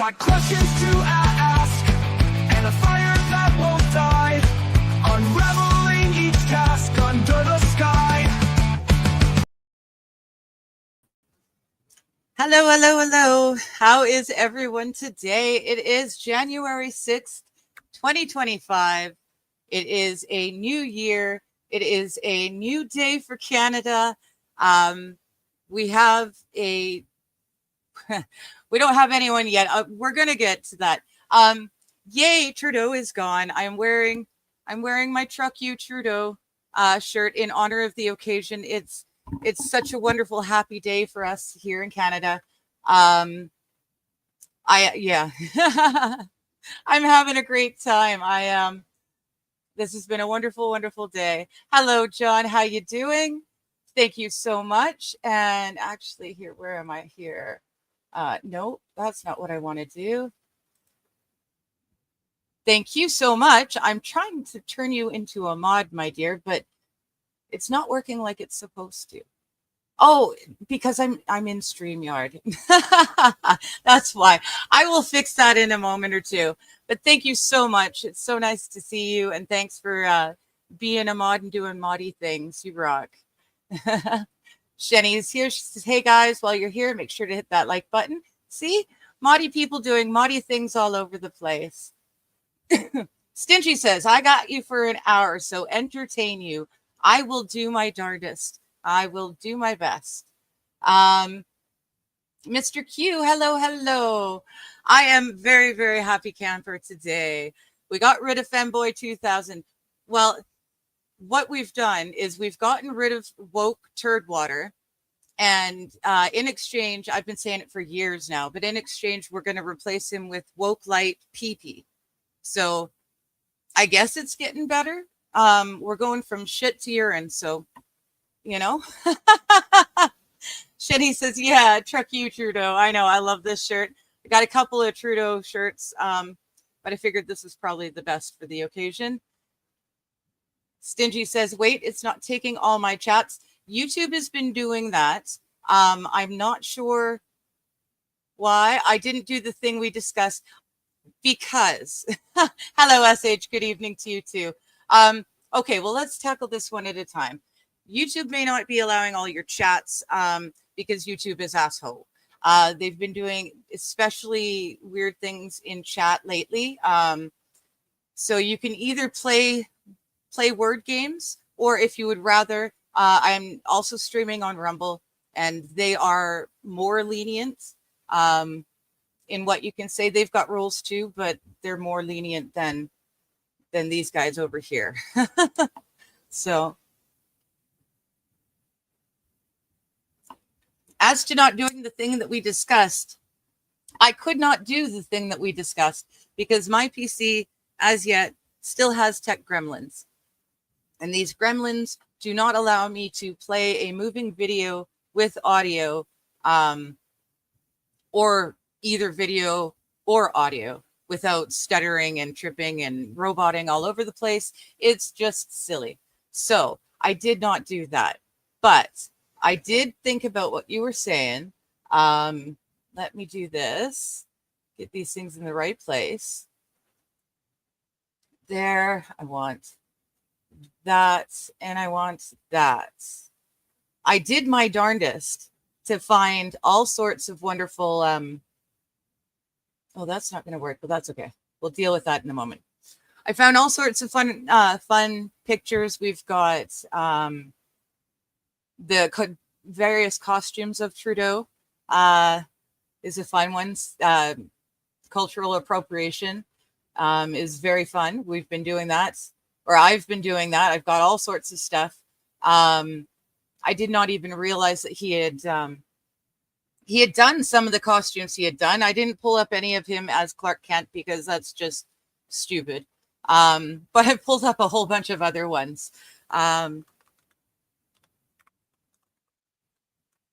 got questions to ask, and a fire that won't die, unraveling each task under the sky. Hello, hello, hello. How is everyone today? It is January 6th, 2025. It is a new year. It is a new day for Canada. We have a, we don't have anyone yet. We're going to get to that. Yay, Trudeau is gone. I'm wearing my Truck You Trudeau shirt in honor of the occasion. It's such a wonderful, happy day for us here in Canada. Yeah, I'm having a great time. This has been a wonderful, wonderful day. Hello, John. How you doing? Thank you so much. And actually, here, where am I here? No, that's not what I want to do. Thank you so much. I'm trying to turn you into a mod, my dear, but it's not working like it's supposed to. Oh, because I'm in StreamYard. That's why. I will fix that in a moment or two. But thank you so much. It's so nice to see you, and thanks for being a mod and doing moddy things. You rock. Shenny's here. She says, "Hey guys, while you're here, make sure to hit that like button." See, moddy people doing moddy things all over the place. Stingy says, "I got you for an hour, so entertain you. I will do my darndest. I will do my best." Mr. Q, hello, hello. I am very, very happy camper today. We got rid of Femboy 2000. Well, what we've done is we've gotten rid of woke turd water. And in exchange, I've been saying it for years now, but in exchange, we're going to replace him with woke light pee-pee. So I guess it's getting better. We're going from shit to urine, so you know. Shetty says, "Yeah, Truck You Trudeau." I know, I love this shirt. I got a couple of Trudeau shirts, but I figured this is probably the best for the occasion. Stingy says, "Wait, it's not taking all my chats." YouTube has been doing that. I'm not sure why. I didn't do the thing we discussed because hello, SH. Good evening to you too. Okay, well, let's tackle this one at a time. YouTube may not be allowing all your chats because YouTube is asshole. They've been doing especially weird things in chat lately. So you can either play word games, or if you would rather, I'm also streaming on Rumble, and they are more lenient in what you can say. They've got rules too, but they're more lenient than these guys over here. So as to not doing the thing that we discussed, I could not do the thing that we discussed because my PC as yet still has tech gremlins. And these gremlins do not allow me to play a moving video with audio, or either video or audio, without stuttering and tripping and roboting all over the place. It's just silly. So I did not do that. But I did think about what you were saying. Let me do this. Get these things in the right place. There, I want that, and I want that. I did my darndest to find all sorts of wonderful oh, that's not going to work, but that's okay. We'll deal with that in a moment. I found all sorts of fun pictures. We've got the various costumes of Trudeau is a fun one. Cultural appropriation is very fun. We've been doing that, or I've been doing that. I've got all sorts of stuff. I did not even realize that he had done some of the costumes he had done. I didn't pull up any of him as Clark Kent because that's just stupid. But I pulled up a whole bunch of other ones. I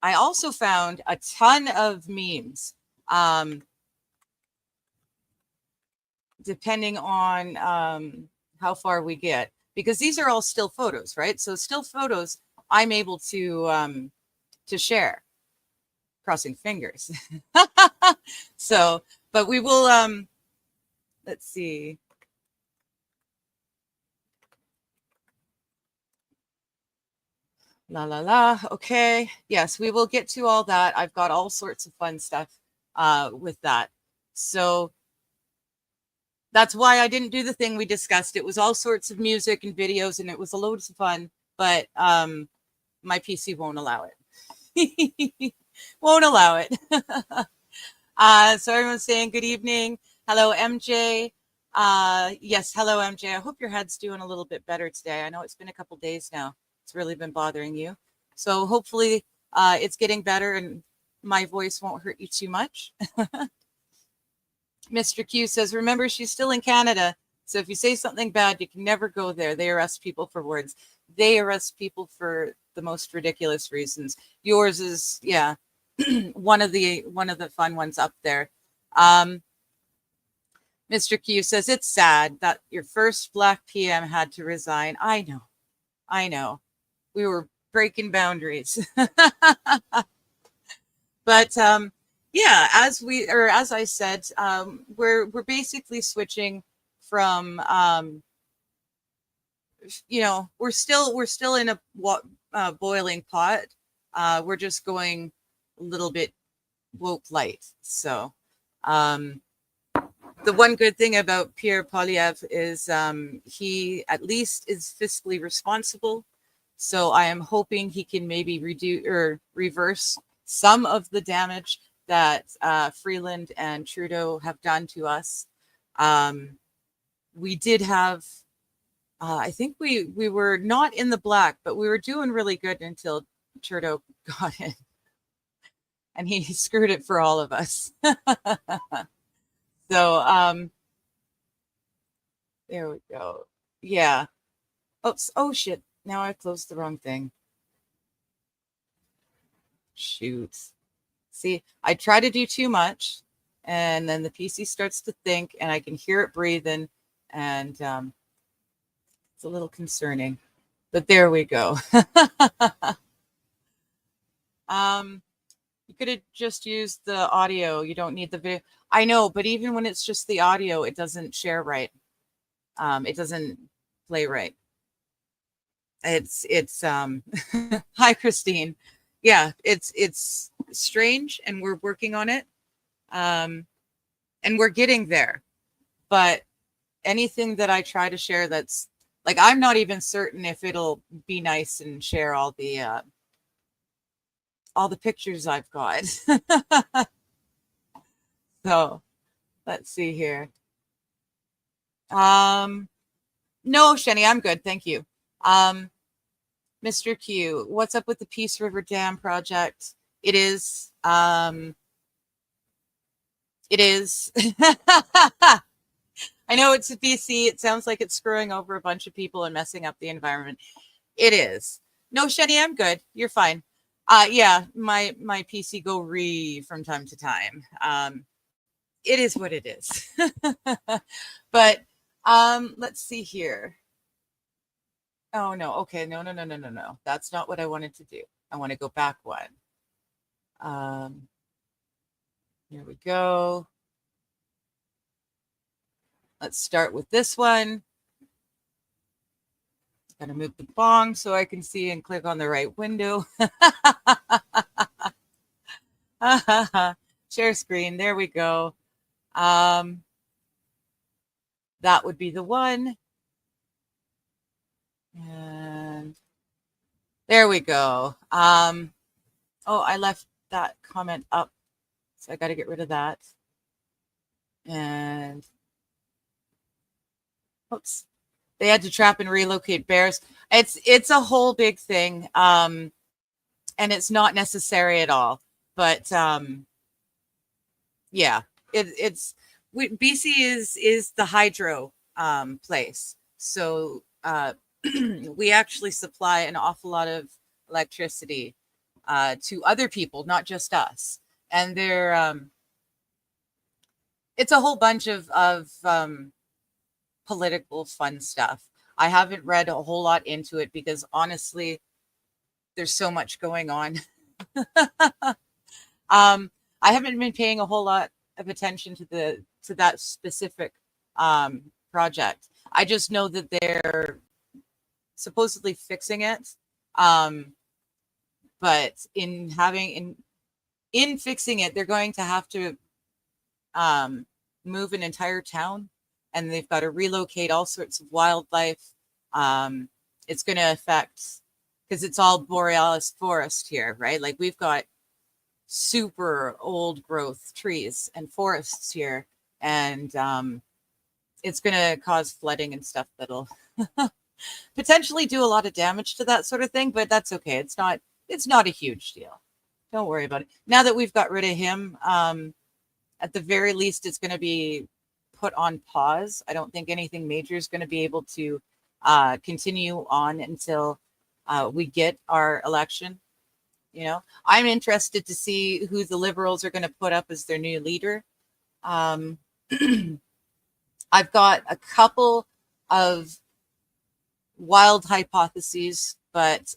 also found a ton of memes, depending on how far we get, because these are all still photos, right? So still photos I'm able to share. crossing fingers. So, but we will, let's see. La la la. Okay. Yes, we will get to all that. I've got all sorts of fun stuff with that. So that's why I didn't do the thing we discussed. It was all sorts of music and videos, and it was a load of fun, but my PC won't allow it. Won't allow it. So everyone's saying good evening. Hello, MJ. Yes, hello, MJ. I hope your head's doing a little bit better today. I know it's been a couple days now. It's really been bothering you. So hopefully it's getting better and my voice won't hurt you too much. Mr. Q says, remember, she's still in Canada. So if you say something bad, you can never go there. They arrest people for words. They arrest people for the most ridiculous reasons. Yours is, yeah, one of the fun ones up there. Mr. Q says, it's sad that your first Black PM had to resign. I know. We were breaking boundaries. But yeah, as I said, we're basically switching from we're still in a boiling pot. We're just going a little bit woke light. So the one good thing about Pierre Poilievre is he at least is fiscally responsible. So I am hoping he can maybe reduce or reverse some of the damage that Freeland and Trudeau have done to us. We did have, I think we were not in the black, but we were doing really good until Trudeau got in. And he screwed it for all of us. So there we go. Yeah. Oh shit. Now I closed the wrong thing. Shoot. See, I try to do too much and then the PC starts to think and I can hear it breathing and it's a little concerning. But there we go. You could have just used the audio. You don't need the video. I know, but even when it's just the audio, it doesn't share right. It doesn't play right. It's hi Christine. Yeah, it's strange and we're working on it. And we're getting there. But anything that I try to share that's like I'm not even certain if it'll be nice and share all the pictures I've got. So let's see here. No, Shenny, I'm good. Thank you. Mr. Q, what's up with the Peace River Dam project? It is. It is. I know it's a BC. It sounds like it's screwing over a bunch of people and messing up the environment. It is. No, Shenny, I'm good. You're fine. Yeah, my PC go from time to time. It is what it is. But let's see here. Oh no, okay, no. That's not what I wanted to do. I want to go back one. Here we go. Let's start with this one. Gotta move the bong so I can see and click on the right window. Share screen. There we go. That would be the one. And there we go. Oh, I left that comment up. So I got to get rid of that. And oops. They had to trap and relocate bears. It's a whole big thing. And it's not necessary at all. But yeah, BC is the hydro place. So we actually supply an awful lot of electricity to other people, not just us. And they're it's a whole bunch of political fun stuff. I haven't read a whole lot into it because honestly, there's so much going on. I haven't been paying a whole lot of attention to that specific project. I just know that they're supposedly fixing it. But in fixing it, they're going to have to move an entire town, and they've got to relocate all sorts of wildlife. It's going to affect, because it's all borealis forest here, right? Like we've got super old growth trees and forests here, and it's going to cause flooding and stuff that'll potentially do a lot of damage to that sort of thing, but that's okay. It's not a huge deal. Don't worry about it. Now that we've got rid of him, at the very least, it's going to be put on pause. I don't think anything major is going to be able to continue on until we get our election. You know, I'm interested to see who the Liberals are going to put up as their new leader. I've got a couple of wild hypotheses, but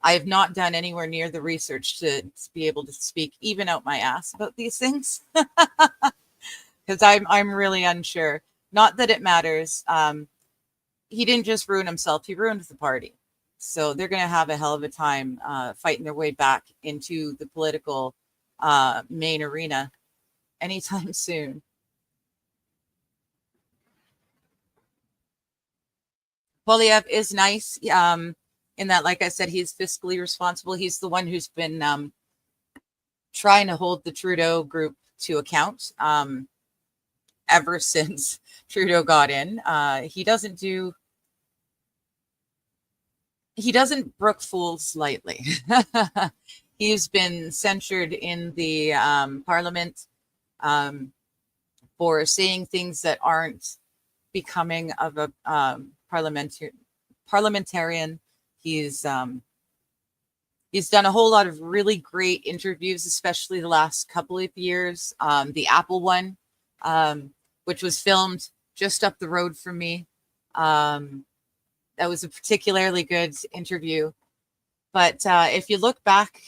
I have not done anywhere near the research to be able to speak even out my ass about these things, because I'm really unsure. Not that it matters. He didn't just ruin himself; he ruined the party. So they're going to have a hell of a time fighting their way back into the political main arena anytime soon. Polyev is nice. In that, like I said, he's fiscally responsible. He's the one who's been trying to hold the Trudeau group to account ever since Trudeau got in. He doesn't brook fools lightly. He's been censured in the parliament for saying things that aren't becoming of a parliamentarian. He's done a whole lot of really great interviews, especially the last couple of years. The Apple one, which was filmed just up the road from me. That was a particularly good interview. But if you look back,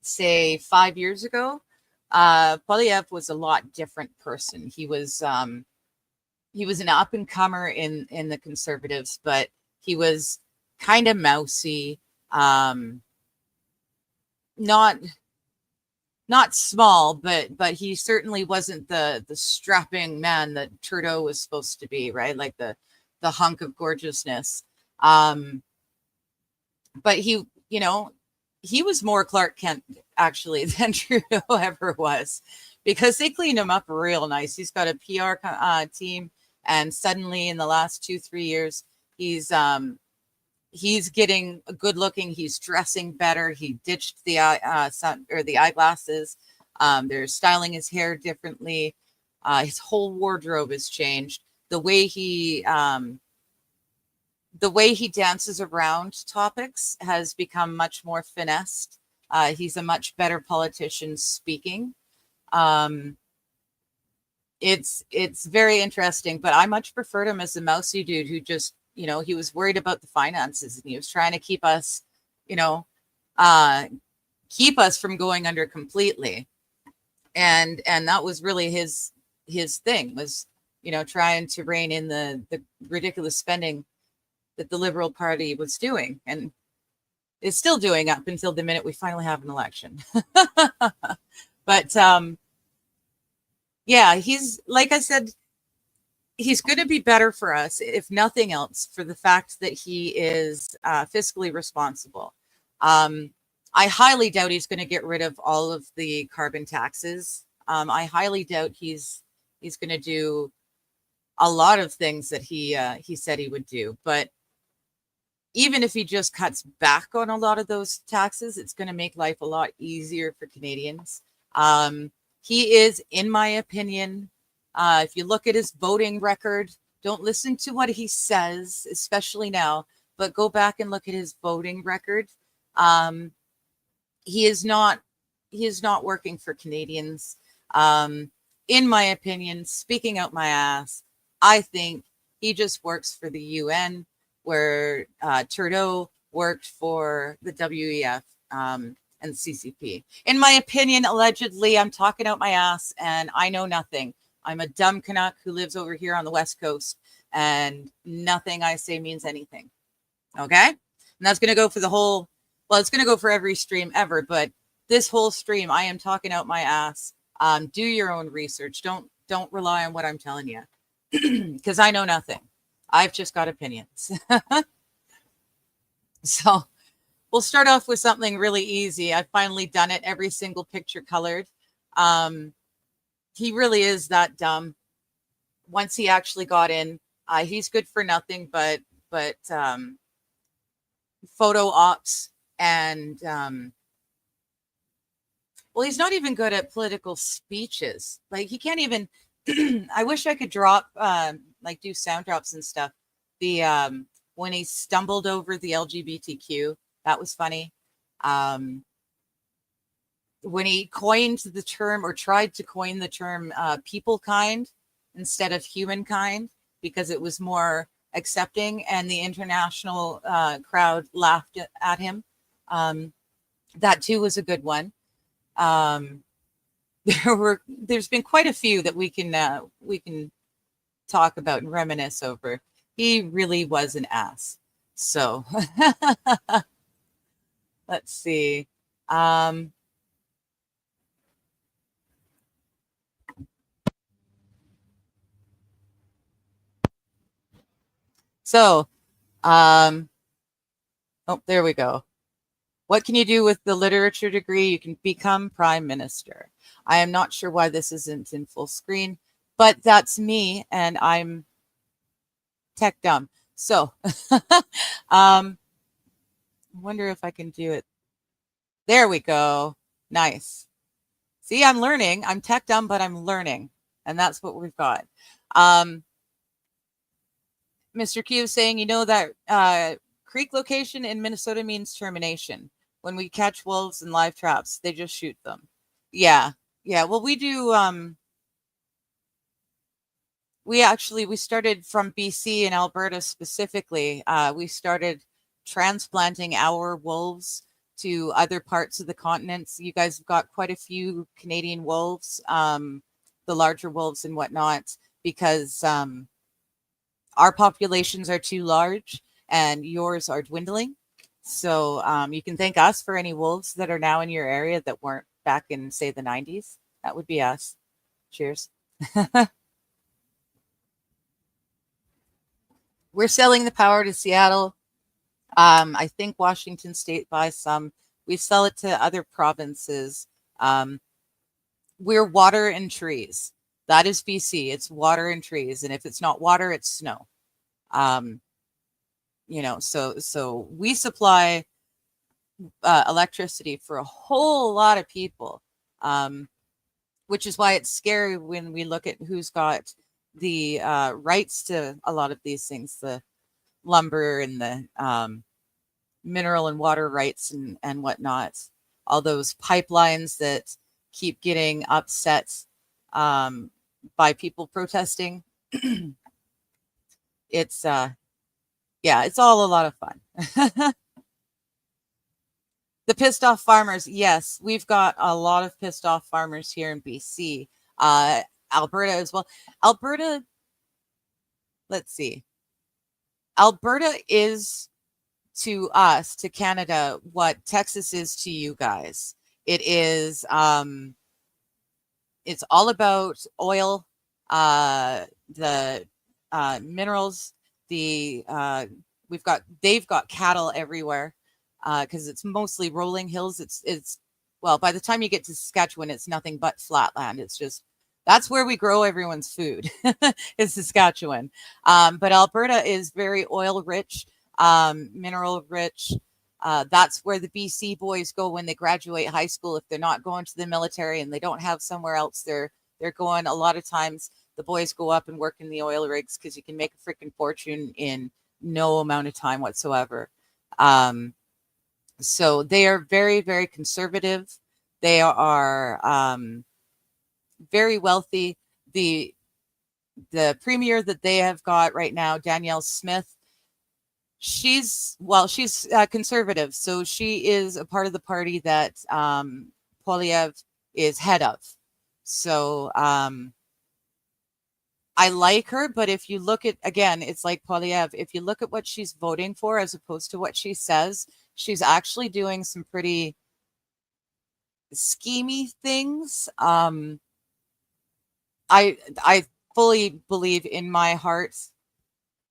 say 5 years ago, Polyev was a lot different person. He was an up and comer in the Conservatives, but he was kind of mousy, not small, but he certainly wasn't the strapping man that Trudeau was supposed to be, right? Like the hunk of gorgeousness. But he was more Clark Kent actually than Trudeau ever was, because they cleaned him up real nice. He's got a PR team, and suddenly in the last 2-3 years, he's getting good looking. He's dressing better. He ditched the eyeglasses. They're styling his hair differently. His whole wardrobe has changed. The way he dances around topics has become much more finessed. He's a much better politician speaking. It's very interesting, but I much preferred him as a mousy dude who just, he was worried about the finances, and he was trying to keep us from going under completely. And that was really his thing, was, trying to rein in the ridiculous spending that the Liberal Party was doing, and is still doing up until the minute we finally have an election. But yeah, he's, like I said, he's going to be better for us, if nothing else, for the fact that he is fiscally responsible. I highly doubt he's going to get rid of all of the carbon taxes. I highly doubt he's going to do a lot of things that he said he would do. But even if he just cuts back on a lot of those taxes, it's going to make life a lot easier for Canadians. He is, in my opinion, if you look at his voting record, don't listen to what he says, especially now, but go back and look at his voting record. He is not working for Canadians. In my opinion, speaking out my ass, I think he just works for the UN, where Trudeau worked for the WEF. and CCP. In my opinion, allegedly, I'm talking out my ass and I know nothing. I'm a dumb Canuck who lives over here on the West Coast, and nothing I say means anything. Okay? And that's going to go for the whole, well, it's going to go for every stream ever, but this whole stream, I am talking out my ass. Do your own research. Don't rely on what I'm telling you, because I know nothing. I've just got opinions. So we'll start off with something really easy. I've finally done it. Every single picture colored. He really is that dumb. Once he actually got in, he's good for nothing but photo ops and well, he's not even good at political speeches. Like, he can't even I wish I could drop like do sound drops and stuff. The when he stumbled over the LGBTQ, that was funny. When he coined the term, or tried to coin the term, people kind instead of humankind, because it was more accepting, and the international crowd laughed at him. That too was a good one. There's been quite a few that we can talk about and reminisce over. He really was an ass. So let's see. So, oh, there we go. What can you do with the literature degree? You can become prime minister. I am not sure why this isn't in full screen, but that's me, and I'm tech dumb. So, I wonder if I can do it. There we go. Nice. See, I'm learning. I'm tech dumb, but I'm learning, and that's what we've got. Mr. Q is saying, you know that creek location in Minnesota means termination. When we catch wolves in live traps, they just shoot them. Yeah. Yeah. Well, we do. We started from BC and Alberta specifically. We started transplanting our wolves to other parts of the continents. You guys have got quite a few Canadian wolves, the larger wolves and whatnot, because our populations are too large and yours are dwindling. So you can thank us for any wolves that are now in your area that weren't back in, say, the 90s. That would be us. Cheers. We're selling the power to Seattle. I think Washington State buys some. We sell it to other provinces. We're water and trees. That is BC. It's water and trees. And if it's not water, it's snow. So we supply electricity for a whole lot of people, which is why it's scary when we look at who's got the rights to a lot of these things, the lumber and the mineral and water rights and whatnot, all those pipelines that keep getting upset by people protesting. It's it's all a lot of fun. The pissed off farmers. Yes, we've got a lot of pissed off farmers here in BC. Alberta as well. Alberta, let's see. Alberta is to us, to Canada, what Texas is to you guys. It is, it's all about oil, the minerals, they've got cattle everywhere, because it's mostly rolling hills. It's well, by the time you get to Saskatchewan, it's nothing but flatland. It's just, that's where we grow everyone's food, is Saskatchewan. But Alberta is very oil rich, mineral rich. That's where the BC boys go when they graduate high school. If they're not going to the military and they don't have somewhere else, they're going. A lot of times the boys go up and work in the oil rigs, because you can make a freaking fortune in no amount of time whatsoever. So they are very, very conservative. They are very wealthy. The premier that they have got right now, Danielle Smith, She's conservative, so she is a part of the party that Polyev is head of. So I like her, but if you look at, again, it's like Polyev, if you look at what she's voting for as opposed to what she says, she's actually doing some pretty schemy things. I fully believe in my heart,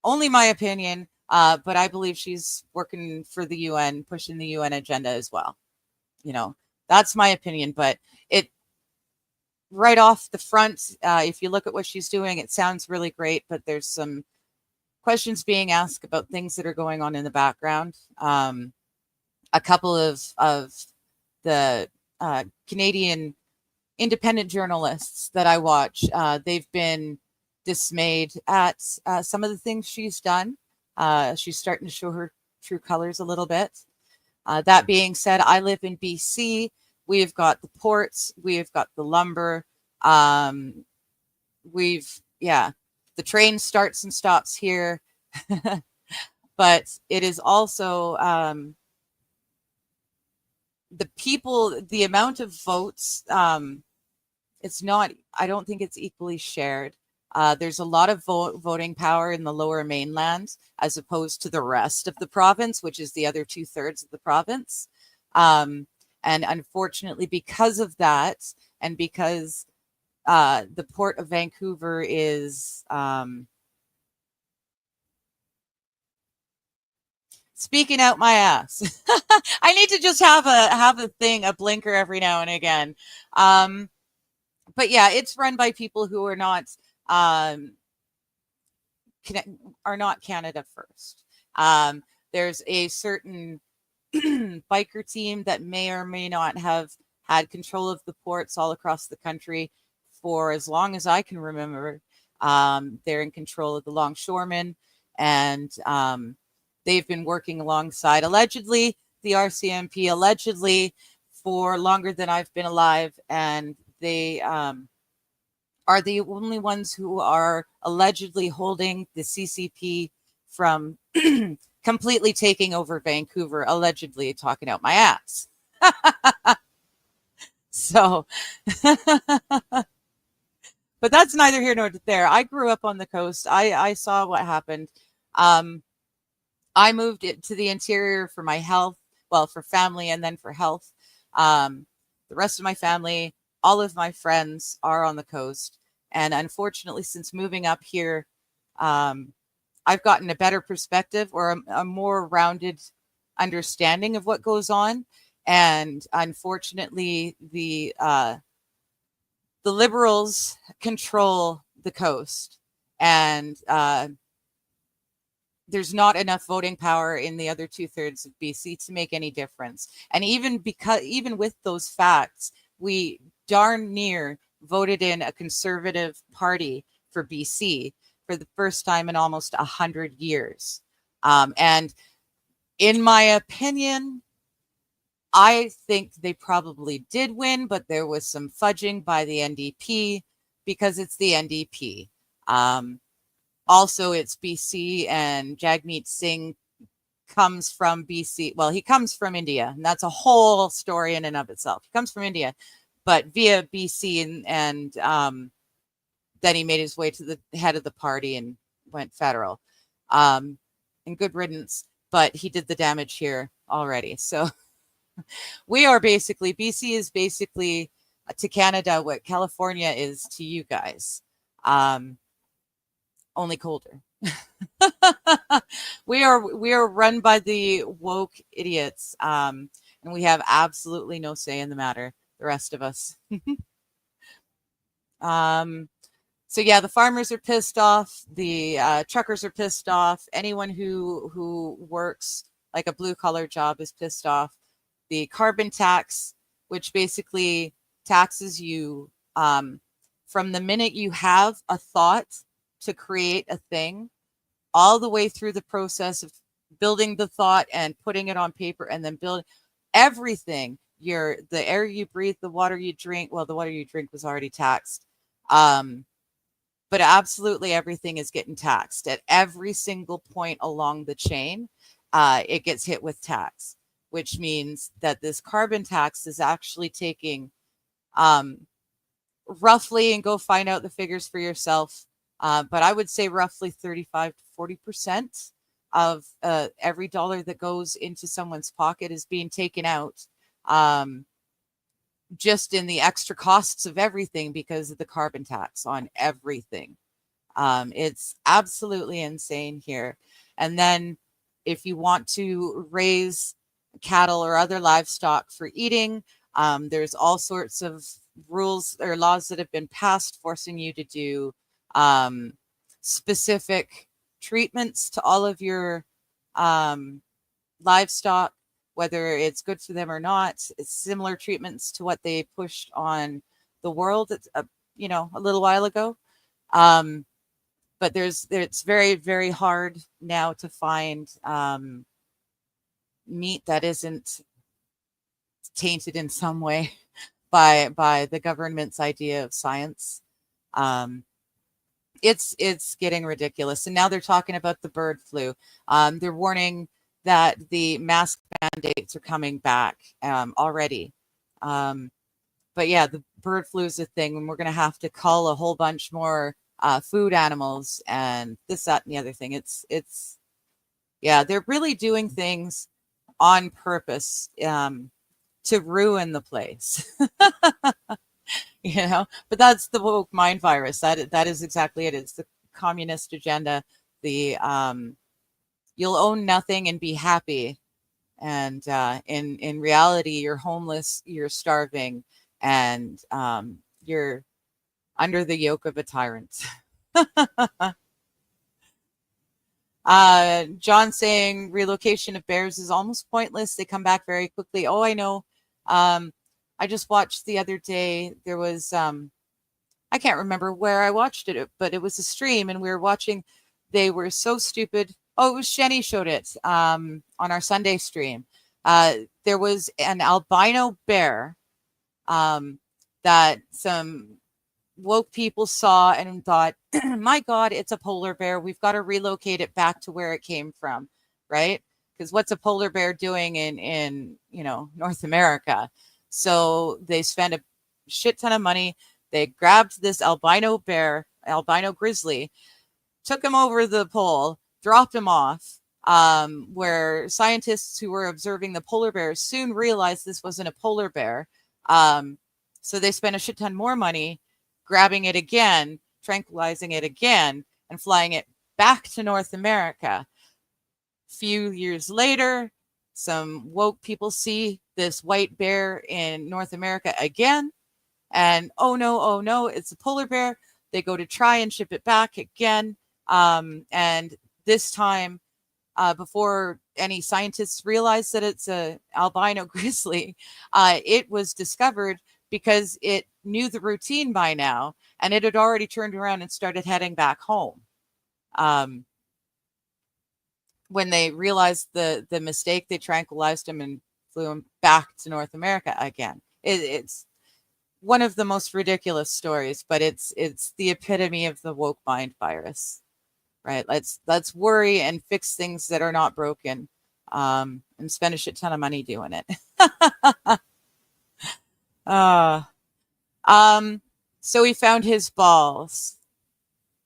only my opinion, but I believe she's working for the UN, pushing the UN agenda as well. You know, that's my opinion, but it right off the front, if you look at what she's doing, it sounds really great, but there's some questions being asked about things that are going on in the background. A couple of the Canadian independent journalists that I watch, they've been dismayed at some of the things she's done. She's starting to show her true colors a little bit. That being said, I live in BC. We've got the ports, we've got the lumber. The train starts and stops here. But it is also the people, the amount of votes, it's not, I don't think it's equally shared. There's a lot of voting power in the lower mainland as opposed to the rest of the province, which is the other 2/3 of the province. And unfortunately, because of that, and because the Port of Vancouver is speaking out my ass. I need to just have a blinker every now and again. But yeah, it's run by people who are not Canada first. There's a certain biker team that may or may not have had control of the ports all across the country for as long as I can remember. They're in control of the longshoremen, and they've been working alongside, allegedly, the RCMP, allegedly, for longer than I've been alive, and they are the only ones who are allegedly holding the CCP from completely taking over Vancouver, allegedly, talking out my ass. So, but that's neither here nor there. I grew up on the coast. I saw what happened. I moved it to the interior for my health, well, for family and then for health. The rest of my family, all of my friends are on the coast. And unfortunately, since moving up here, I've gotten a better perspective, or a more rounded understanding of what goes on. And unfortunately, the Liberals control the coast, and there's not enough voting power in the other 2/3 of BC to make any difference. And even with those facts, we darn near voted in a conservative party for BC for the first time in almost 100 years. And in my opinion, I think they probably did win, but there was some fudging by the NDP because it's the NDP. Also, it's BC, and Jagmeet Singh comes from BC. Well, he comes from India, and that's a whole story in and of itself. He comes from India, but via BC, and then he made his way to the head of the party and went federal. And good riddance, but he did the damage here already. So we are basically, BC is basically to Canada what California is to you guys. Only colder. We are run by the woke idiots, and we have absolutely no say in the matter, the rest of us. So yeah, the farmers are pissed off, the truckers are pissed off, anyone who works like a blue collar job is pissed off. The carbon tax, which basically taxes you from the minute you have a thought to create a thing, all the way through the process of building the thought and putting it on paper, and then building everything. The air you breathe, the water you drink. Well, the water you drink was already taxed. But but absolutely everything is getting taxed at every single point along the chain. It gets hit with tax, which means that this carbon tax is actually taking roughly, and go find out the figures for yourself, but I would say roughly 35 to 40% of every dollar that goes into someone's pocket is being taken out just in the extra costs of everything because of the carbon tax on everything. It's absolutely insane here. And then if you want to raise cattle or other livestock for eating, there's all sorts of rules or laws that have been passed forcing you to do specific treatments to all of your livestock, whether it's good for them or not. It's similar treatments to what they pushed on the world, a little while ago. But it's very, very hard now to find meat that isn't tainted in some way by the government's idea of science. It's getting ridiculous. And now they're talking about the bird flu. They're warning that the mask mandates are coming back already. But yeah, the bird flu is a thing, and we're going to have to cull a whole bunch more food animals and this, that, and the other thing. Yeah, they're really doing things on purpose to ruin the place. But that's the woke mind virus. That is exactly it. It's the communist agenda. The you'll own nothing and be happy, and in reality, you're homeless, you're starving, and you're under the yoke of a tyrant. John saying relocation of bears is almost pointless. They come back very quickly. Oh, I know. I just watched the other day. There was I can't remember where I watched it, but it was a stream, and we were watching. They were so stupid. Oh, it was Shenny showed it on our Sunday stream. There was an albino bear that some woke people saw and thought, my God, it's a polar bear. We've got to relocate it back to where it came from, right? Because what's a polar bear doing in North America? So they spent a shit ton of money. They grabbed this albino bear, albino grizzly, took him over the pole, dropped him off, where scientists who were observing the polar bears soon realized this wasn't a polar bear. So they spent a shit ton more money grabbing it again, tranquilizing it again, and flying it back to North America. Few years later, some woke people see this white bear in North America again, and oh no, it's a polar bear. They go to try and ship it back again, and this time, before any scientists realized that it's a albino grizzly, it was discovered because it knew the routine by now, and it had already turned around and started heading back home. When they realized the mistake, they tranquilized him and flew him back to North America again. It's one of the most ridiculous stories, but it's the epitome of the woke mind virus, right? Let's worry and fix things that are not broken, and spend a shit ton of money doing it. So he found his balls.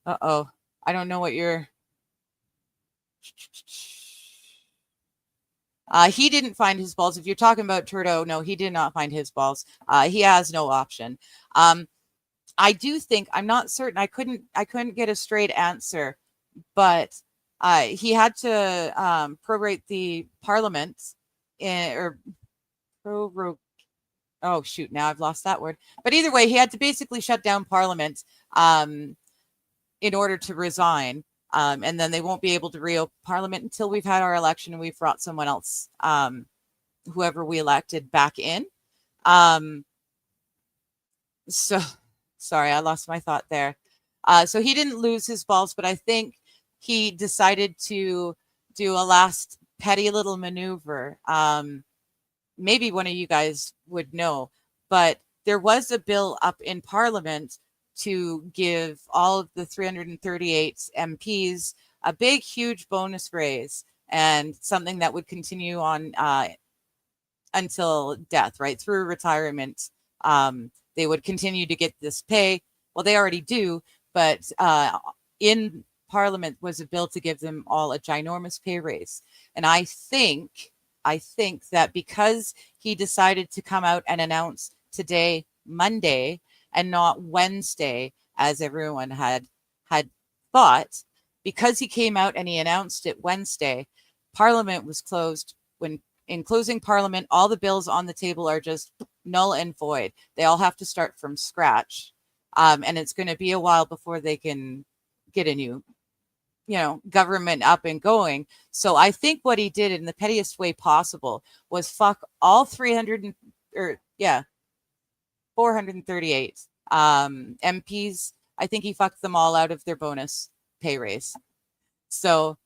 Uh-oh. I don't know what you're... He didn't find his balls. If you're talking about Trudeau, no, he did not find his balls. He has no option. I do think, I'm not certain, I couldn't get a straight answer, but he had to prorate the parliament oh shoot, now I've lost that word. But either way, he had to basically shut down parliament in order to resign. And then they won't be able to reopen parliament until we've had our election and we've brought someone else, whoever we elected, back in. So sorry, I lost my thought there. So he didn't lose his balls, but I think he decided to do a last petty little maneuver. Maybe one of you guys would know, but there was a bill up in Parliament to give all of the 338 MPs a big, huge bonus raise and something that would continue on until death, right? Through retirement. They would continue to get this pay. Well, they already do, but in Parliament was a bill to give them all a ginormous pay raise. And I think that because he decided to come out and announce today, Monday, and not Wednesday, as everyone had thought, because he came out and he announced it Wednesday, Parliament was closed. When in closing Parliament, all the bills on the table are just null and void. They all have to start from scratch. And it's going to be a while before they can get a new, government up and going. So I think what he did in the pettiest way possible was fuck all 438 MPs. I think he fucked them all out of their bonus pay raise. So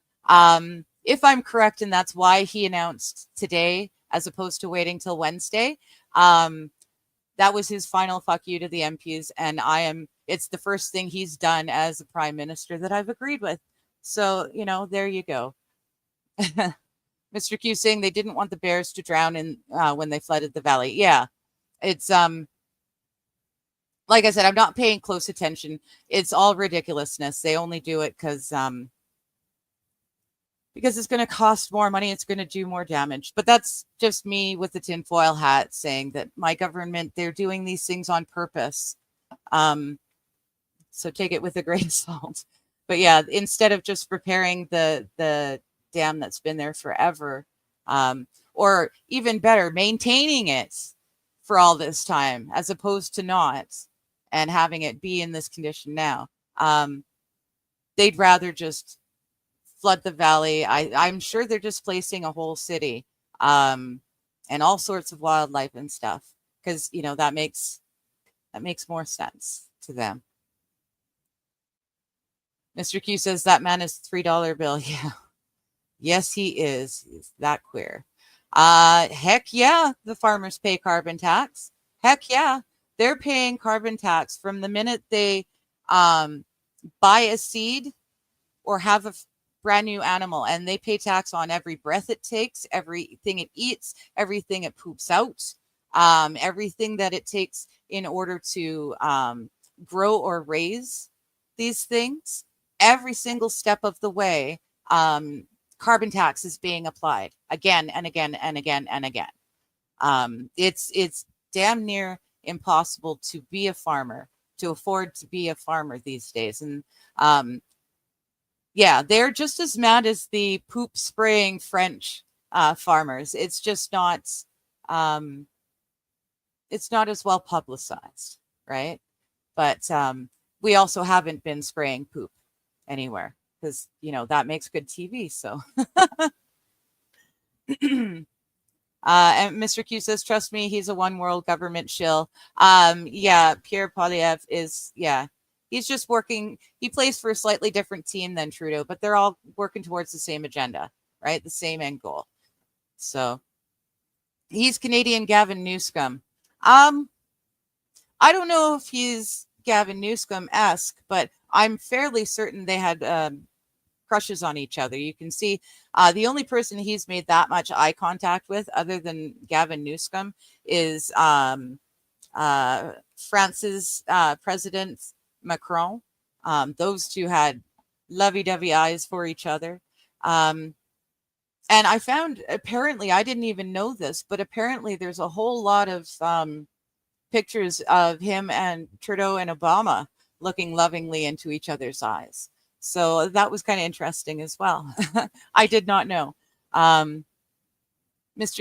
if I'm correct, and that's why he announced today as opposed to waiting till Wednesday, that was his final fuck you to the MPs. And it's the first thing he's done as a prime minister that I've agreed with. So, there you go. Mr. Q saying they didn't want the bears to drown in when they flooded the valley. Yeah, it's like I said, I'm not paying close attention. It's all ridiculousness. They only do it because it's going to cost more money. It's going to do more damage. But that's just me with the tinfoil hat saying that my government, they're doing these things on purpose. So take it with a grain of salt. But yeah, instead of just repairing the dam that's been there forever, or even better, maintaining it for all this time, as opposed to not, and having it be in this condition now, they'd rather just flood the valley. I'm sure they're displacing a whole city, and all sorts of wildlife and stuff, because that makes more sense to them. Mr. Q says that man is $3 bill. Yeah. Yes, he is. He's that queer. Heck yeah, the farmers pay carbon tax. Heck yeah, they're paying carbon tax from the minute they buy a seed or have a brand new animal, and they pay tax on every breath it takes, everything it eats, everything it poops out, everything that it takes in order to grow or raise these things. Every single step of the way, carbon tax is being applied again and again and again and again. It's damn near impossible to be a farmer, to afford to be a farmer these days. And yeah, they're just as mad as the poop spraying French farmers. It's just not it's not as well publicized, right? But we also haven't been spraying poop anywhere because that makes good TV. So and Mr. Q says, trust me, he's a one world government shill. Yeah, Pierre Poilievre is, he's just working. He plays for a slightly different team than Trudeau, but they're all working towards the same agenda, right? The same end goal. So he's Canadian Gavin Newsom. I don't know if he's Gavin Newsom-esque, but I'm fairly certain they had crushes on each other. You can see the only person he's made that much eye contact with, other than Gavin Newsom, is France's President Macron. Those two had lovey-dovey eyes for each other. And I found, apparently, I didn't even know this, but apparently there's a whole lot of pictures of him and Trudeau and Obama looking lovingly into each other's eyes. So that was kind of interesting as well. I did not know. Mr.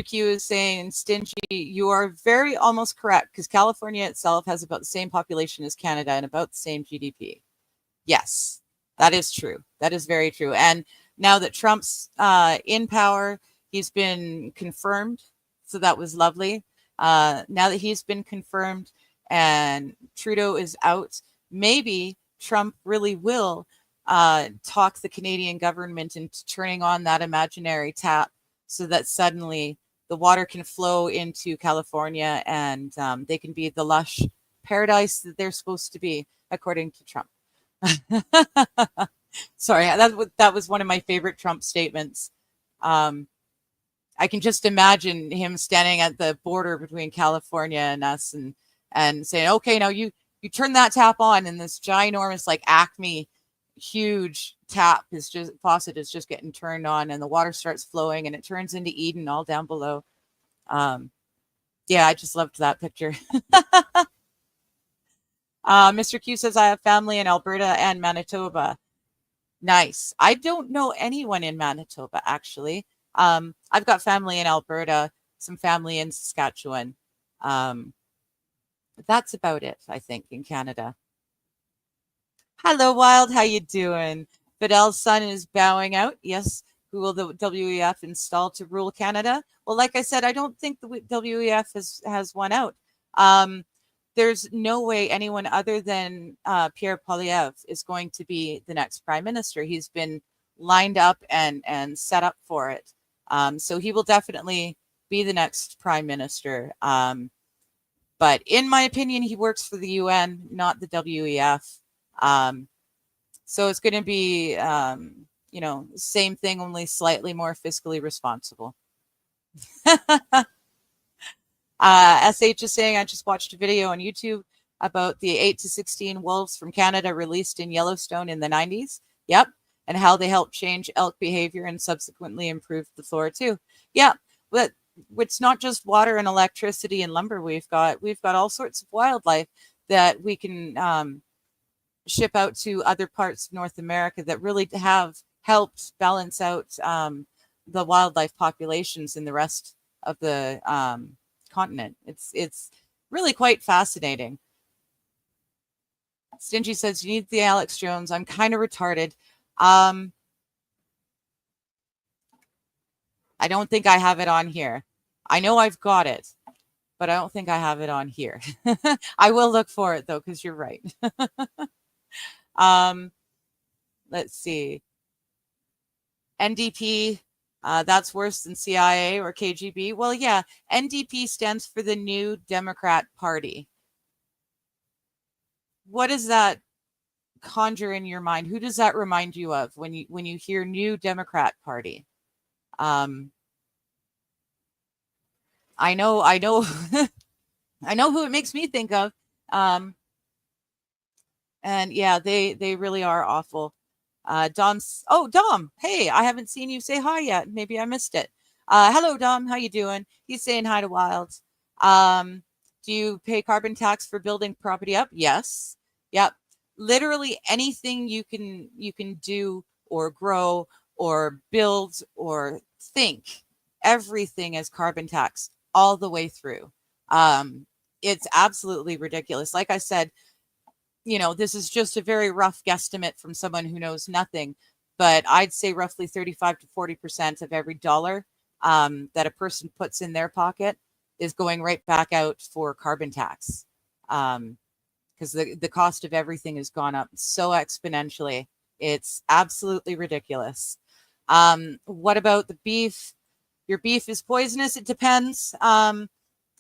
Q is saying, Stingy, you are very almost correct, because California itself has about the same population as Canada and about the same GDP. Yes, that is true. That is very true. And now that Trump's in power, he's been confirmed. So that was lovely. Now that he's been confirmed and Trudeau is out, maybe Trump really will talk the Canadian government into turning on that imaginary tap so that suddenly the water can flow into California and they can be the lush paradise that they're supposed to be. according to Trump. Sorry, that was one of my favorite Trump statements. I can just imagine him standing at the border between California and us and saying, okay, now you turn that tap on, and this ginormous like Acme huge faucet is just getting turned on, and the water starts flowing, and it turns into Eden all down below. Yeah, I just loved that picture. Mr. Q says, I have family in Alberta and Manitoba. Nice. I don't know anyone in Manitoba, actually. I've got family in Alberta, some family in Saskatchewan. But that's about it, I think, in Canada. Hello, Wild. How you doing? Fidel's son is bowing out. Yes. Who will the WEF install to rule Canada? Well, like I said, I don't think the WEF has won out. There's no way anyone other than Pierre Poilievre is going to be the next prime minister. He's been lined up and set up for it. So he will definitely be the next prime minister. But in my opinion, he works for the UN, not the WEF. So it's going to be, same thing, only slightly more fiscally responsible. SH is saying, I just watched a video on YouTube about the 8 to 16 wolves from Canada released in Yellowstone in the 90s. Yep. And how they helped change elk behavior and subsequently improved the flora too. Yeah. But it's not just water and electricity and lumber we've got all sorts of wildlife that we can ship out to other parts of North America that really have helped balance out the wildlife populations in the rest of the continent. It's really quite fascinating. Stingy says, you need the Alex Jones. I'm kind of retarded. I don't think I have it on here. I know I've got it, but I don't think I have it on here. I will look for it though, because you're right. Let's see. NDP, that's worse than CIA or KGB. Well, yeah, NDP stands for the New Democrat Party. What does that conjure in your mind? Who does that remind you of when you hear New Democrat Party? I know I know who it makes me think of. And yeah, they really are awful. Dom, hey, I haven't seen you say hi yet. Maybe I missed it. Hello, Dom, how you doing? He's saying hi to Wild. Do you pay carbon tax for building property up? Yes. Yep. Literally anything you can do or grow or build or think, everything is carbon tax all the way through. It's absolutely ridiculous. Like I said, this is just a very rough guesstimate from someone who knows nothing, but I'd say roughly 35 to 40% of every dollar that a person puts in their pocket is going right back out for carbon tax. Because the cost of everything has gone up so exponentially. It's absolutely ridiculous. What about the beef? Your beef is poisonous. It depends.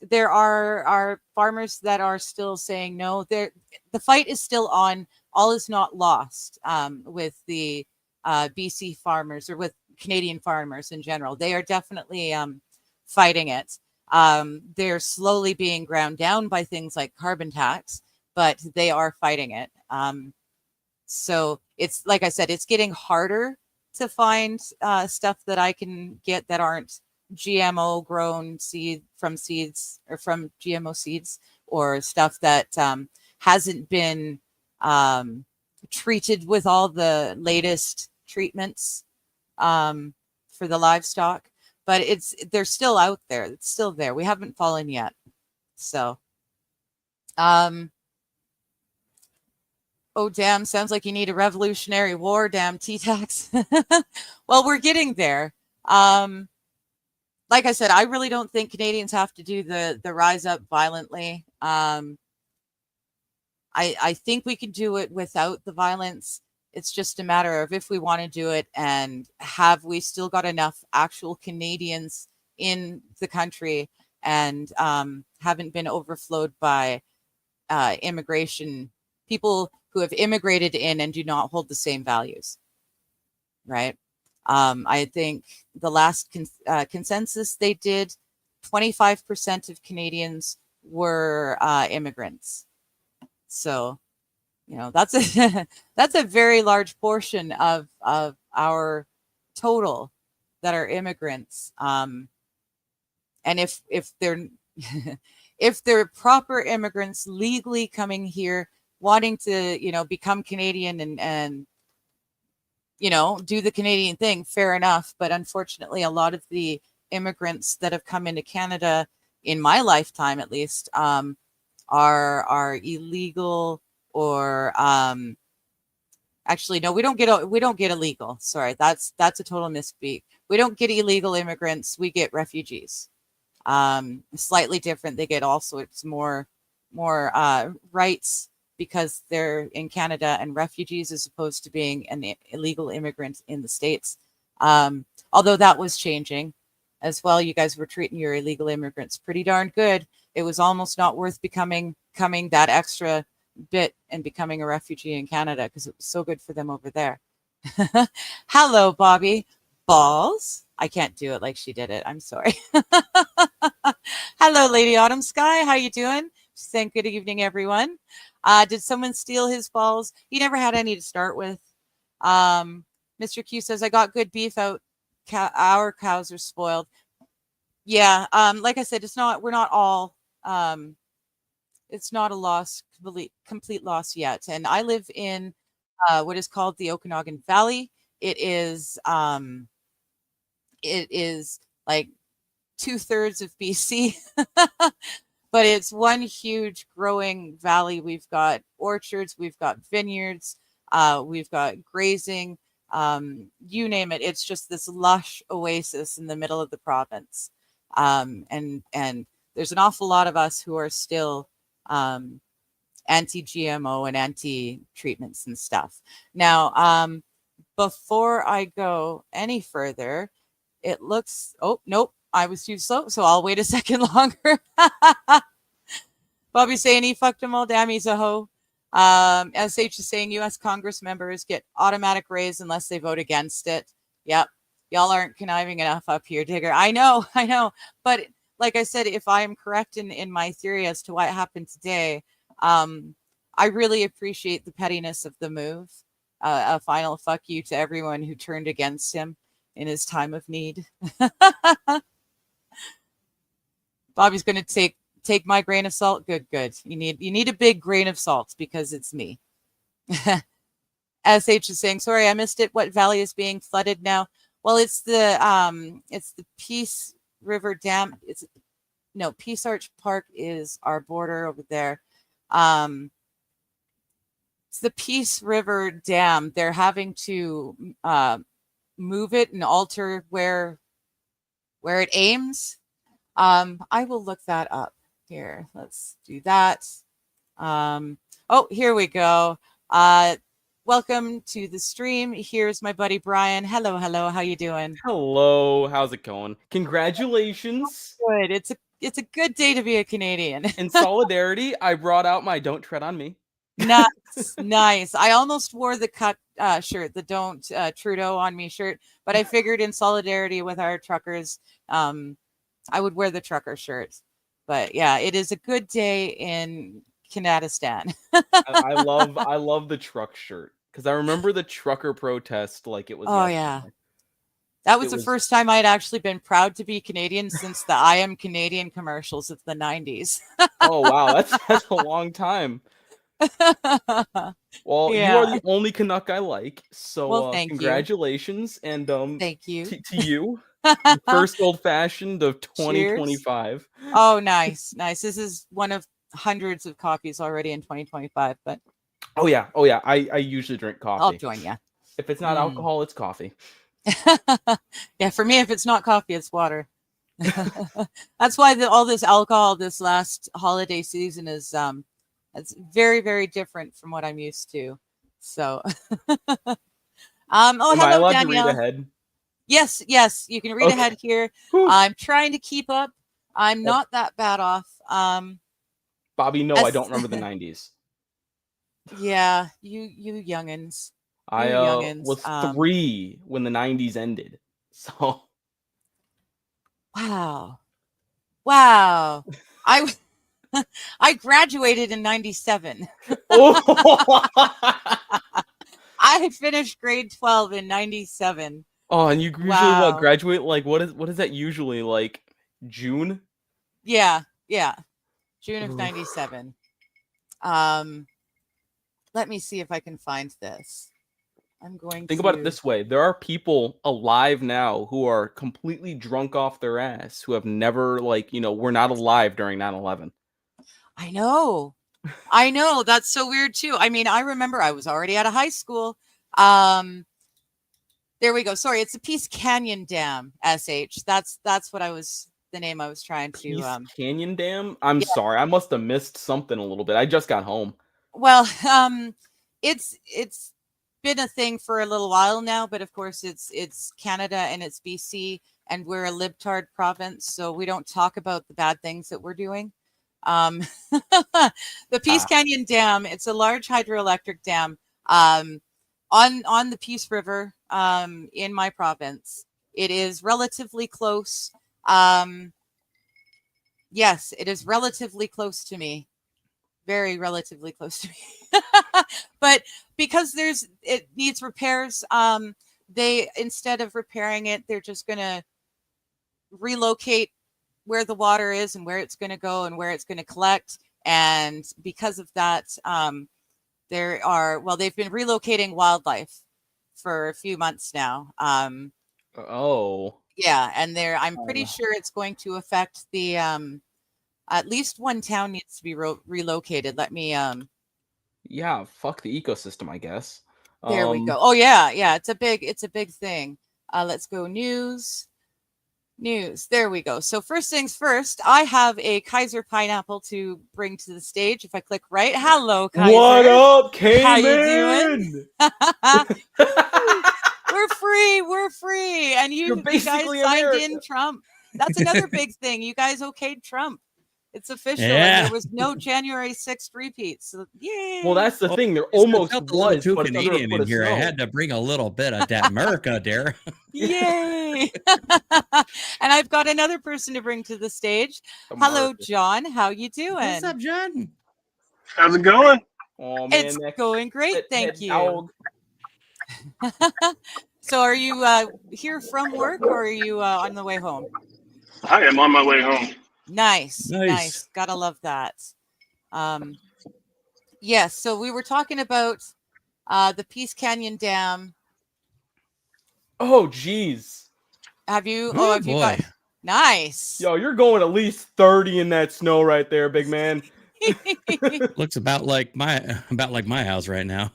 There are farmers that are still saying no. The fight is still on. All is not lost with the BC farmers or with Canadian farmers in general. They are definitely fighting it. They're slowly being ground down by things like carbon tax, but they are fighting it. So it's, like I said, it's getting harder to find stuff that I can get that aren't GMO grown seeds or from GMO seeds, or stuff that hasn't been treated with all the latest treatments for the livestock. But they're still out there. It's still there. We haven't fallen yet. So, oh, damn, sounds like you need a revolutionary war, damn T-tax. Well, we're getting there. Like I said, I really don't think Canadians have to do the rise up violently. I think we can do it without the violence. It's just a matter of if we want to do it, and have we still got enough actual Canadians in the country and haven't been overflowed by immigration, people who have immigrated in and do not hold the same values, right? I think the last consensus they did, 25% of Canadians were immigrants. So, you know, that's a that's a very large portion of our total that are immigrants. And if they're if they're proper immigrants legally coming here, wanting to, you know, become Canadian and you know, do the Canadian thing, fair enough. But unfortunately, a lot of the immigrants that have come into Canada in my lifetime, at least, are illegal or actually no, we don't get illegal. Sorry, that's a total misspeak. We don't get illegal immigrants. We get refugees. Slightly different. They get all sorts more rights because they're in Canada and refugees as opposed to being an illegal immigrant in the States. Although that was changing as well. You guys were treating your illegal immigrants pretty darn good. It was almost not worth coming that extra bit and becoming a refugee in Canada because it was so good for them over there. Hello, Bobby. Balls. I can't do it like she did it. I'm sorry. Hello, Lady Autumn Sky. How you doing? Saying good evening, everyone. Did someone steal his balls? He never had any to start with. Mr. Q says, I got good beef out. Our cows are spoiled. Yeah. Like I said, we're not all, it's not a loss, complete loss yet. And I live in what is called the Okanagan Valley. It is like 2/3 of BC, but it's one huge growing valley. We've got orchards, we've got vineyards, we've got grazing, you name it. It's just this lush oasis in the middle of the province. And there's an awful lot of us who are still anti-GMO and anti-treatments and stuff. Now, before I go any further, it looks, oh, nope, I was too slow, so I'll wait a second longer. Bobby's saying he fucked them all, damn, he's a hoe. SH is saying U.S. Congress members get automatic raise unless they vote against it. Yep, y'all aren't conniving enough up here, Digger. I know. But like I said, if I am correct in my theory as to what happened today, I really appreciate the pettiness of the move. A final fuck you to everyone who turned against him in his time of need. Bobby's going to take my grain of salt. Good. You need a big grain of salt because it's me. SH is saying, sorry, I missed it. What valley is being flooded now? Well, it's the Peace River Dam. Peace Arch Park is our border over there. It's the Peace River Dam. They're having to move it and alter where it aims. I will look that up here. Let's do that. Oh, here we go. Welcome to the stream. Here's my buddy Brian. Hello. How you doing? Hello. How's it going? Congratulations. Good. It's a good day to be a Canadian. In solidarity, I brought out my "Don't Tread on Me." Nice. I almost wore the cut shirt, the "Don't Trudeau on Me" shirt, but I figured in solidarity with our truckers, I would wear the trucker shirt. But yeah, it is a good day in Canadistan. I love the truck shirt because I remember the trucker protest like it was. Oh yeah, that was the first time I'd actually been proud to be Canadian since the "I Am Canadian" commercials of the 90s. Oh wow, that's a long time. Well, yeah. You are the only Canuck I like, so well, congratulations you. And thank you to you. First old fashioned of 2025. Cheers. Oh, nice. This is one of hundreds of coffees already in 2025. But oh yeah. I usually drink coffee. I'll join you. If it's not alcohol, it's coffee. Yeah, for me, if it's not coffee, it's water. That's why all this alcohol this last holiday season is it's very, very different from what I'm used to. So Am hello, I allowed Danielle. to read ahead? Yes, you can read ahead here. I'm trying to keep up. I'm not that bad off. Bobby, no, I don't remember the 90s. Yeah, you youngins. I You youngins. was 3 when the 90s ended. So Wow. Wow. I I graduated in 97. oh. I finished grade 12 in 97. Oh, and you usually what Wow. graduate like what is that usually like June? Yeah, yeah. June of Oof. 97. Let me see if I can find this. I'm going Think about it to. this way. There are people alive now who are completely drunk off their ass who have never were not alive during 9/11. I know. I know. That's so weird too. I mean, I remember I was already out of high school. Um, there we go. Sorry, it's the Peace Canyon Dam, SH. That's what I was the name I was trying to Peace Canyon Dam? I'm yeah. sorry. I must have missed something a little bit. I just got home. Well, it's been a thing for a little while now, but of course it's Canada and it's BC and we're a libtard province, so we don't talk about the bad things that we're doing. The Peace Canyon Dam, it's a large hydroelectric dam on the Peace River in my province. It is relatively close. Yes, it is relatively close to me. Very relatively close to me. But because it needs repairs, they instead of repairing it, they're just going to relocate where the water is and where it's going to go and where it's going to collect. And because of that, they've been relocating wildlife for a few months now. Oh. Yeah, and I'm pretty sure it's going to affect the at least one town needs to be relocated. Let me Yeah, fuck the ecosystem, I guess. There we go. Oh yeah, it's a big thing. Let's go news. There we go. So first things first, I have a Kaiser pineapple to bring to the stage. If I click right, hello Kaiser. What up, Cayman? How you doing? We're free, and you guys signed in Trump. That's another big thing. You guys okayed Trump. It's official, and there was no January 6th repeats. So, yay! Well, that's the thing. There almost felt a was, little too but it's under a Canadian foot in of here. I snow. had to bring a little bit of that America there. Yay! And I've got another person to bring to the stage. Hello, John. How you doing? What's up, John? How's it going? Oh man, It's going great, thank you. Dog. So, are you here from work, or are you on the way home? I am on my way home. Nice. Gotta love that. Yes. So we were talking about the Peace Canyon Dam. Oh, geez. Have you? Oh, have you boy. got? Nice. Yo, you're going at least 30 in that snow right there, big man. Looks about like my house right now.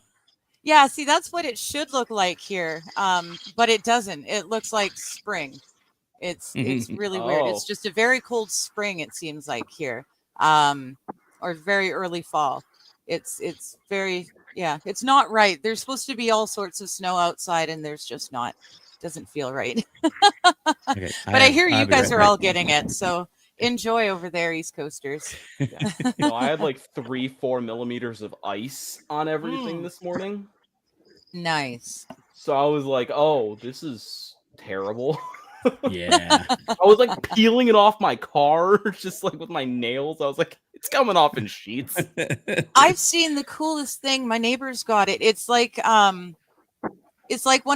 Yeah. See, that's what it should look like here. But it doesn't. It looks like spring. It's really weird. It's just a very cold spring, it seems like here, or very early fall. It's very, it's not right. There's supposed to be all sorts of snow outside, and there's just not. Doesn't feel right. Okay, but I hear you guys are all getting it, so enjoy over there, East Coasters. I had like 3-4 millimeters of ice on everything this morning. Nice. So I was like, oh, this is terrible. Yeah. I was like peeling it off my car, just like with my nails. I was like, it's coming off in sheets. I've seen the coolest thing. My neighbor's got it. It's like one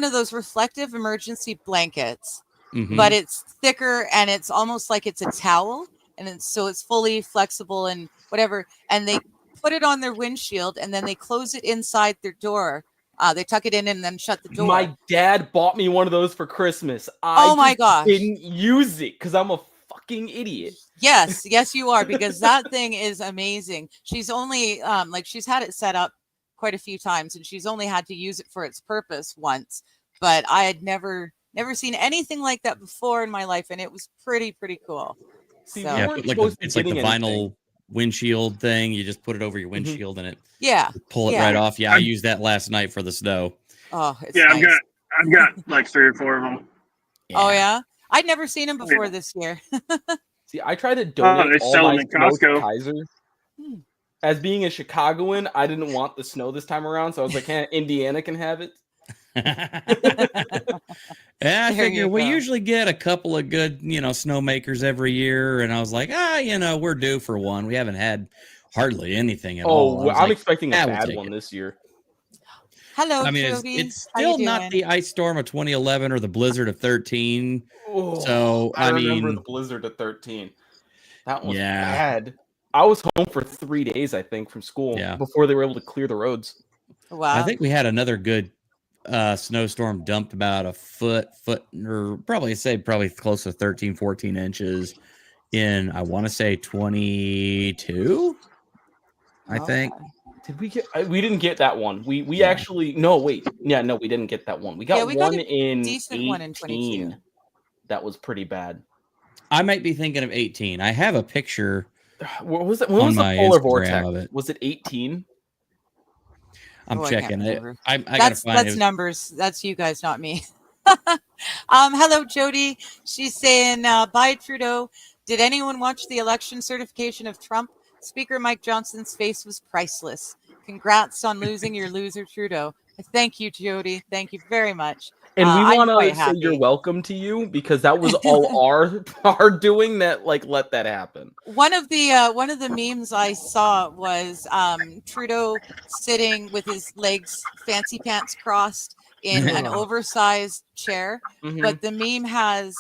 of those reflective emergency blankets, but it's thicker and it's almost like it's a towel, and it's fully flexible and whatever. And they put it on their windshield, and then they close it inside their door. They tuck it in and then shut the door. My dad bought me one of those for Christmas. Oh my gosh. Didn't use it because I'm a fucking idiot. Yes, you are, because that thing is amazing. She's only she's had it set up quite a few times, and she's only had to use it for its purpose once. But I had never seen anything like that before in my life, and it was pretty cool. See, So. we it's like the vinyl windshield thing. You just put it over your windshield and it pull it right off. Yeah, I used that last night for the snow. Oh, it's nice. nice. I've got like 3 or 4 of them. Yeah. Oh yeah, I'd never seen them before this year. See, I tried to donate they all sell my them in snow to Costco. Kaiser. as being a Chicagoan, I didn't want the snow this time around, so I was like, Indiana can have it. Yeah, I figure we usually get a couple of good, snowmakers every year, and I was like, we're due for one. We haven't had hardly anything at all. I'm expecting a bad one this year. Hello, I mean, it's still not the ice storm of 2011 or the blizzard of 13. So I remember the blizzard of 13. That was bad. I was home for 3 days, I think, from school before they were able to clear the roads. Wow. I think we had another good snowstorm, dumped about a foot, or probably close to 13, 14 inches in, I want to say 22. I think. Did we get? We didn't get that one. We actually no wait. Yeah, no, we didn't get that one. We got one in decent 18. One in 22. That was pretty bad. I might be thinking of 18. I have a picture. What was it? When was the polar vortex? Was it 18? I'm checking it. I gotta find that's numbers. That's you guys, not me. Hello, Jody. She's saying, "Bye, Trudeau. Did anyone watch the election certification of Trump? Speaker Mike Johnson's face was priceless. Congrats on losing your loser, Trudeau." Thank you, Jody. Thank you very much. And we want to say you're welcome to you, because that was all our doing that let that happen. One of the memes I saw was Trudeau sitting with his legs fancy pants crossed in an oversized chair, but the meme has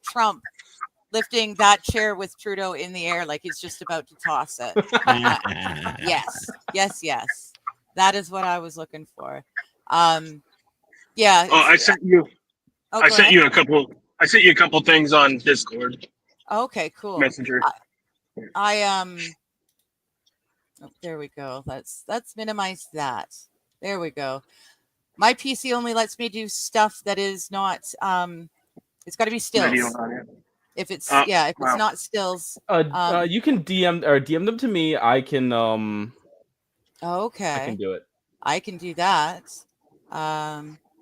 Trump lifting that chair with Trudeau in the air like he's just about to toss it. Yes. That is what I was looking for. Yeah. Oh, I sent you. I sent you a couple. I sent you a couple things on Discord. Okay, cool. Messenger. Oh, there we go. Let's minimize that. There we go. My PC only lets me do stuff that is not. It's got to be stills. If it's it's not stills. You can DM them to me. I can. Okay. I can do it. I can do that.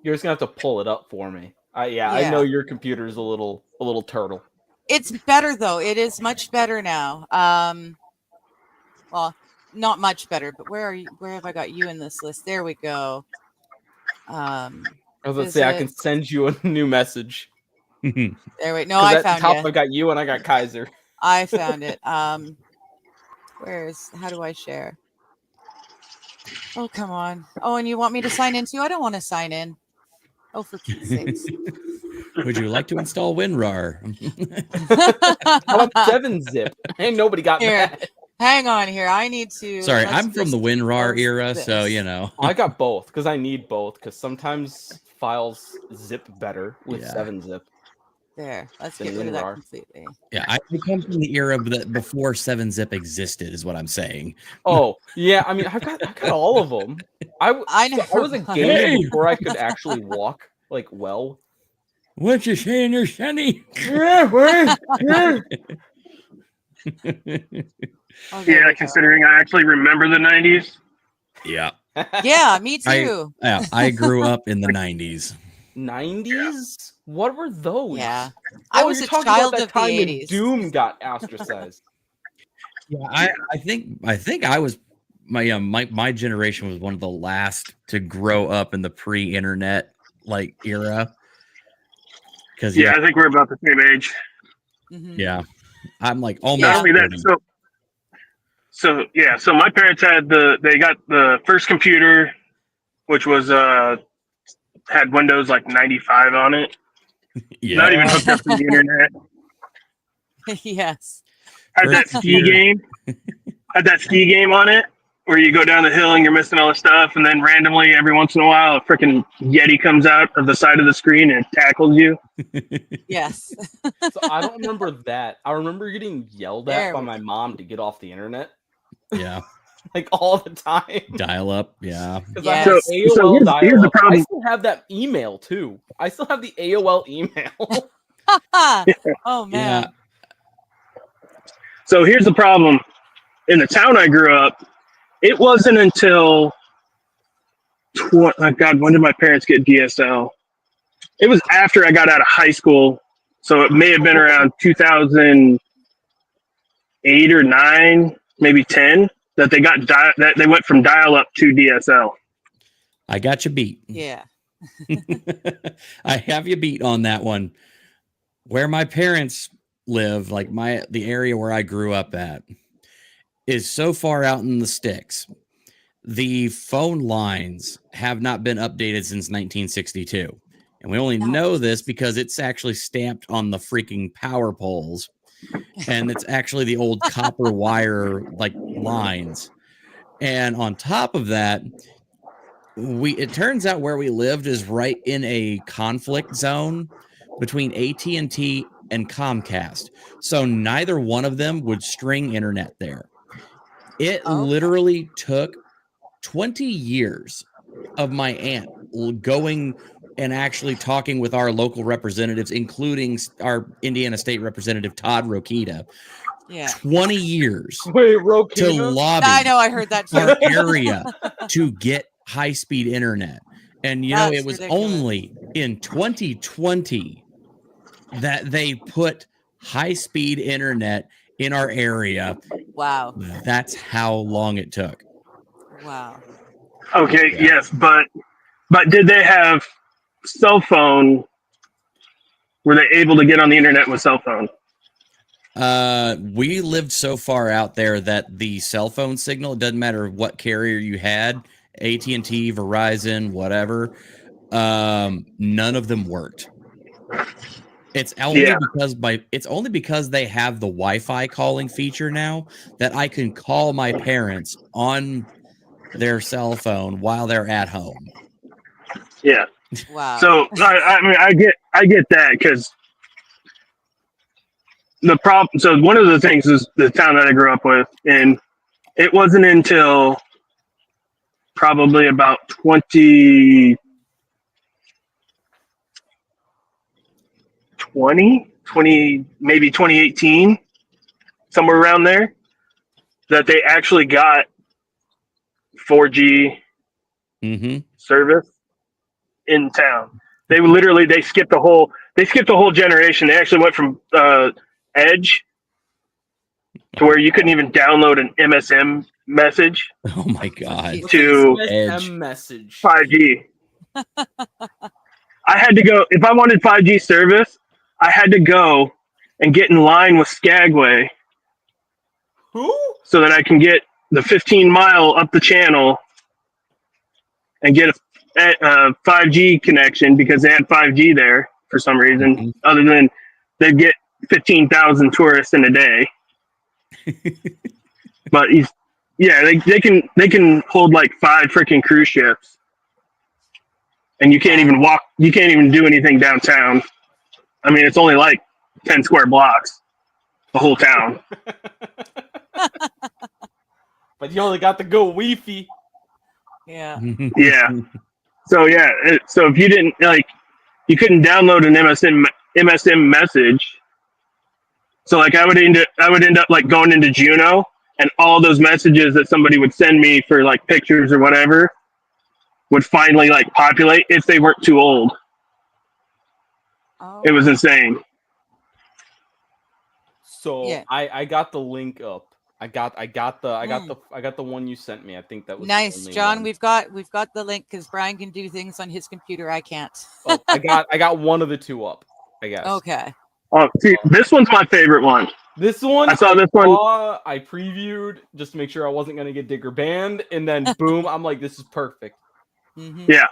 You're just gonna have to pull it up for me. I know your computer is a little turtle. It's better though. It is much better now. Well, not much better, but where are you? Where have I got you in this list? There we go. I was gonna say I can send you a new message. There we go. No, I found it. I got you and I got Kaiser. I found it. How do I share? Oh, come on. Oh, and you want me to sign in too? I don't want to sign in. Oh, for Pete's sakes. Would you like to install WinRAR? How about 7-zip? Ain't nobody got that. Hang on here. I need to. Sorry, I'm from the WinRAR era, so I got both because I need both, because sometimes files zip better with 7-zip. There, let's get rid of that completely. Yeah, I come from the era that before 7-zip existed, is what I'm saying. Oh, yeah. I mean, I got all of them. I was a gamer before I could actually walk well. What you saying, there, Sonny? Yeah, considering I actually remember the 90s. Yeah. Yeah, me too. I grew up in the 90s. 90s? What were those? Yeah, I was a child of the 80s. Doom got ostracized. Yeah, I think I was my generation was one of the last to grow up in the pre-internet era. Because I think we're about the same age. Yeah, I'm almost. Not only that, so my parents they got the first computer, which was had Windows 95 on it. Yeah. Not even hooked up to the internet. Yes. Had that ski game on it, where you go down the hill and you're missing all the stuff, and then randomly every once in a while a freaking Yeti comes out of the side of the screen and tackles you. Yes. So I don't remember that. I remember getting yelled at by my mom to get off the internet. Yeah. All the time. Dial up, yeah. Yes. So here's the problem. I still have that email too. I still have the AOL email. Oh man. Yeah. So here's the problem. In the town I grew up, it wasn't until when did my parents get DSL? It was after I got out of high school. So it may have been around 2008 or 9, maybe 10. that they got that they went from dial up to DSL. I got you beat. Yeah. I have you beat on that one. Where my parents live, like the area where I grew up at, is so far out in the sticks. The phone lines have not been updated since 1962. And we only know this because it's actually stamped on the freaking power poles. And it's actually the old copper wire like lines. And on top of that, it turns out where we lived is right in a conflict zone between AT&T and Comcast. So neither one of them would string internet there. It literally took 20 years of my aunt going and actually talking with our local representatives, including our Indiana State Representative Todd Rokita. Yeah. 20 years Wait, Rokita? to lobby I know, I heard that too. our area to get high-speed internet. And, you know, That's it was ridiculous. only in 2020 that they put high-speed internet in our area. Wow. That's how long it took. Wow. Okay, yes, but did they have cell phone? Were they able to get on the internet with cell phone? We lived so far out there that the cell phone signal, it doesn't matter what carrier you had, AT&T, Verizon, whatever, none of them worked. It's only because they have the Wi-Fi calling feature now that I can call my parents on their cell phone while they're at home. Yeah. Wow. So I mean, I get that because the problem. So one of the things is the town that I grew up with, and it wasn't until probably about 2020, maybe 2018, somewhere around there, that they actually got 4G service in town. They skipped the whole generation. They actually went from Edge to where you couldn't even download an MSM message. Oh my god! To Edge message 5G. I had to go if I wanted 5G service. I had to go and get in line with Skagway. Who? So that I can get the 15-mile up the channel and get a 5G connection because they had 5G there for some reason. Other than they get 15,000 tourists in a day. But they can hold like 5 freaking cruise ships, and you can't even walk. You can't even do anything downtown. I mean, it's only like 10 square blocks, the whole town. But you only got to go Wi-Fi. Yeah. Yeah. So so if you didn't you couldn't download an MSM message. So like I would end up like going into Juno, and all those messages that somebody would send me for like pictures or whatever would finally like populate if they weren't too old. Oh. It was insane. So Yeah. I got the link up. I got the one you sent me. I think that was Nice, the only John. one. We've got the link because Brian can do things on his computer. I can't. Oh, I got one of the two up, I guess. Okay. Oh, see, this one's my favorite one. This one I saw this one. I previewed just to make sure I wasn't gonna get Digger banned, and then boom, I'm like, this is perfect. Mm-hmm. Yeah.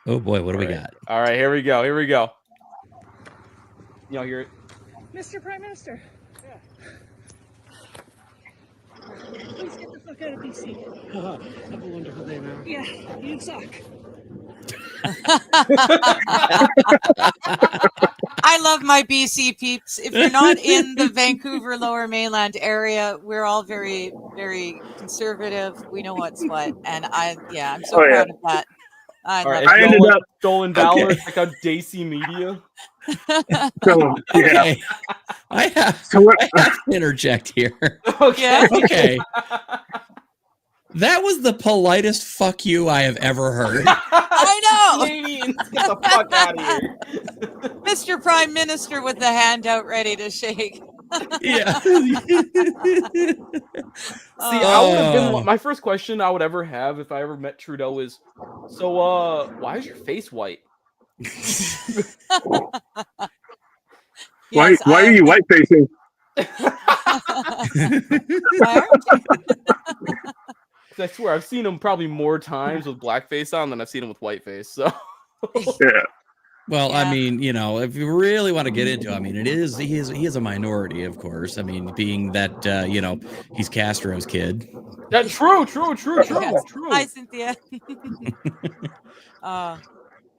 Oh boy, what do we got? All right, here we go. Y'all hear it? Mr. Prime Minister. Yeah. Please get the fuck out of DC. Have a wonderful day, man. Yeah, you suck. I love my BC peeps. If you're not in the Vancouver Lower Mainland area, we're all very, very conservative. We know what's what, and I'm so proud of that. All right, I ended up stolen valor. Check out DC Media. So, yeah. Okay. I have So what, to interject here. Okay. Okay. That was the politest fuck you I have ever heard. I know. Canadians, get the fuck out of here. Mr. Prime Minister with the hand out ready to shake. Yeah. See, I would have been my first question I would ever have if I ever met Trudeau is, so why is your face white? Why are you white facing? Why aren't you? I swear I've seen him probably more times with blackface on than I've seen him with whiteface. So Yeah. Well, I mean, you know, if you really want to get into, I mean, he is a minority, of course. I mean, being that you know, he's Castro's kid. That's true. Yes. Hi, Cynthia.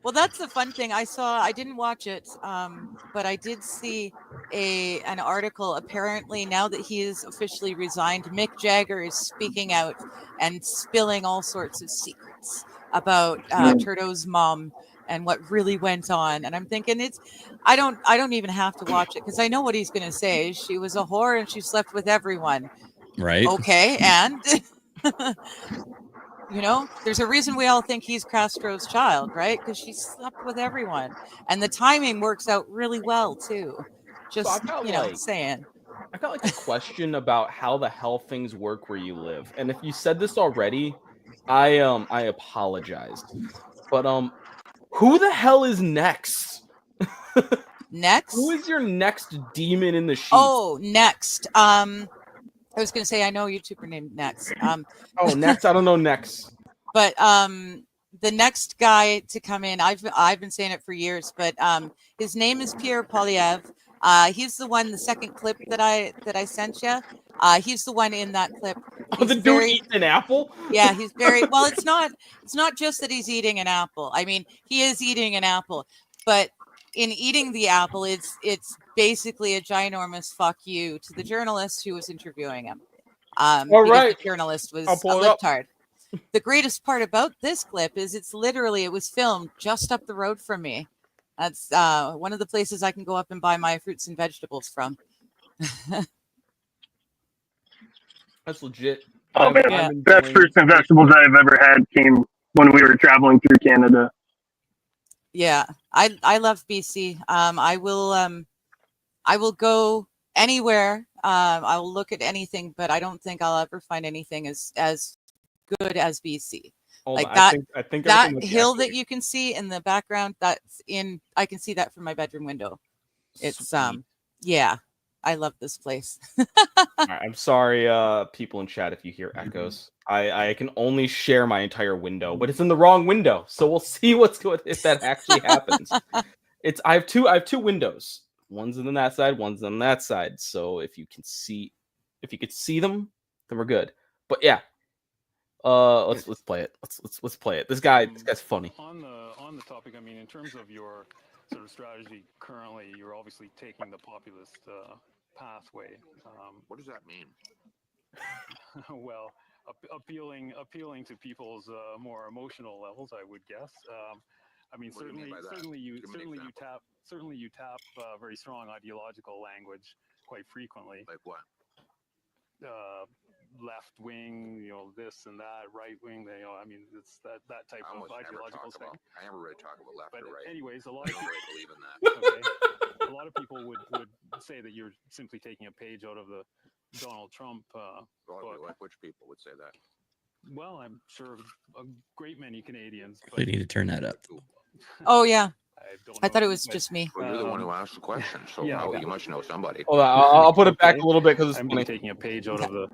Well, that's the fun thing. I didn't watch it, but I did see an article. Apparently, now that he is officially resigned, Mick Jagger is speaking out and spilling all sorts of secrets about Trudeau's mom and what really went on. And I'm thinking I don't even have to watch it because I know what he's going to say. She was a whore and she slept with everyone. Right. Okay. And you know, there's a reason we all think he's Castro's child, right? Because she slept with everyone. And the timing works out really well, too. Just, saying. I got like a question about how the hell things work where you live. And if you said this already, I apologize. But who the hell is next? Next? Who is your next demon in the sheets? Oh, next. I was going to say, I know a YouTuber named Next. Next. I don't know Next. But the next guy to come in, I've been saying it for years, but his name is Pierre Polyev. He's the one, the second clip that I sent you. He's the one in that clip. The dude eats an apple? Yeah, he's very well. It's not just that he's eating an apple. I mean, he is eating an apple, but in eating the apple, it's basically a ginormous fuck you to the journalist who was interviewing him. The journalist was a libtard. The greatest part about this clip is it was filmed just up the road from me. That's one of the places I can go up and buy my fruits and vegetables from. That's legit. Oh man, best fruits and vegetables I've ever had came when we were traveling through Canada. Yeah, I love BC. I will go anywhere. I will look at anything, but I don't think I'll ever find anything as good as BC. I think that hill that you can see in the background, I can see that from my bedroom window. It's yeah, I love this place. Right, I'm sorry, people in chat, if you hear echoes. I can only share my entire window, but it's in the wrong window. So we'll see what's good if that actually happens. I have two windows. One's on that side, one's on that side. So if you could see them, then we're good. But yeah, let's play it. Let's play it. This guy's funny. On the topic, I mean, in terms of your sort of strategy currently, you're obviously taking the populist pathway. What does that mean? Well, appealing to people's more emotional levels, I would guess. I mean, certainly you tap very strong ideological language quite frequently. Like what? Left wing, this and that, right wing. I mean, it's that type of ideological thing. I never really talk about left or right. Anyways, a lot I of don't really believe in that. Okay. A lot of people would say that you're simply taking a page out of the Donald Trump book. Which people would say that? Well, I'm sure a great many Canadians. We need to turn that up. Oh yeah. I thought it was but, just me. Well, you're the one who asked the question, so you must know somebody. Hold on, I'll put it back a little bit because I'm funny. taking a page out of the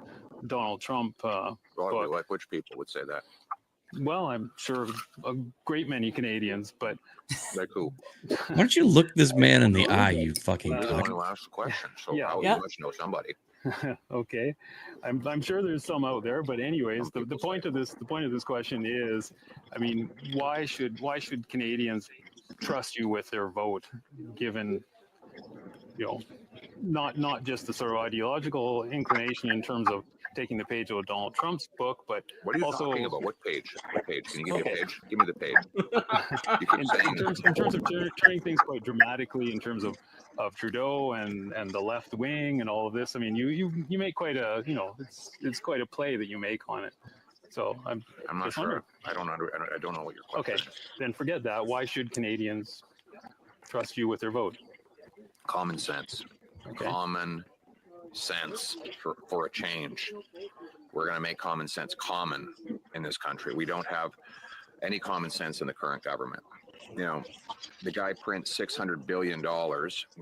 Donald Trump book. Like which people would say that? Well, I'm sure a great many Canadians, but Like who? Why don't you look this man in the eye, you fucking You're the one cuck? who asked the question, so Yeah. you must know somebody. okay, I'm sure there's some out there, but anyways, the point of this question is, I mean, why should Canadians trust you with their vote, given not just the sort of ideological inclination in terms of taking the page out of Donald Trump's book, but what are you also talking about? What page? What page? Can you give me a page? Give me the page. You keep saying in terms of turning things quite dramatically in terms of Trudeau and the left wing and all of this. I mean, you make quite a it's quite a play that you make on it. So I'm not sure. I don't know what your question is. Then forget that. Why should Canadians trust you with their vote? Common sense. Okay. Common sense for a change. We're going to make common sense common in this country. We don't have any common sense in the current government. You know, the guy prints $600 billion,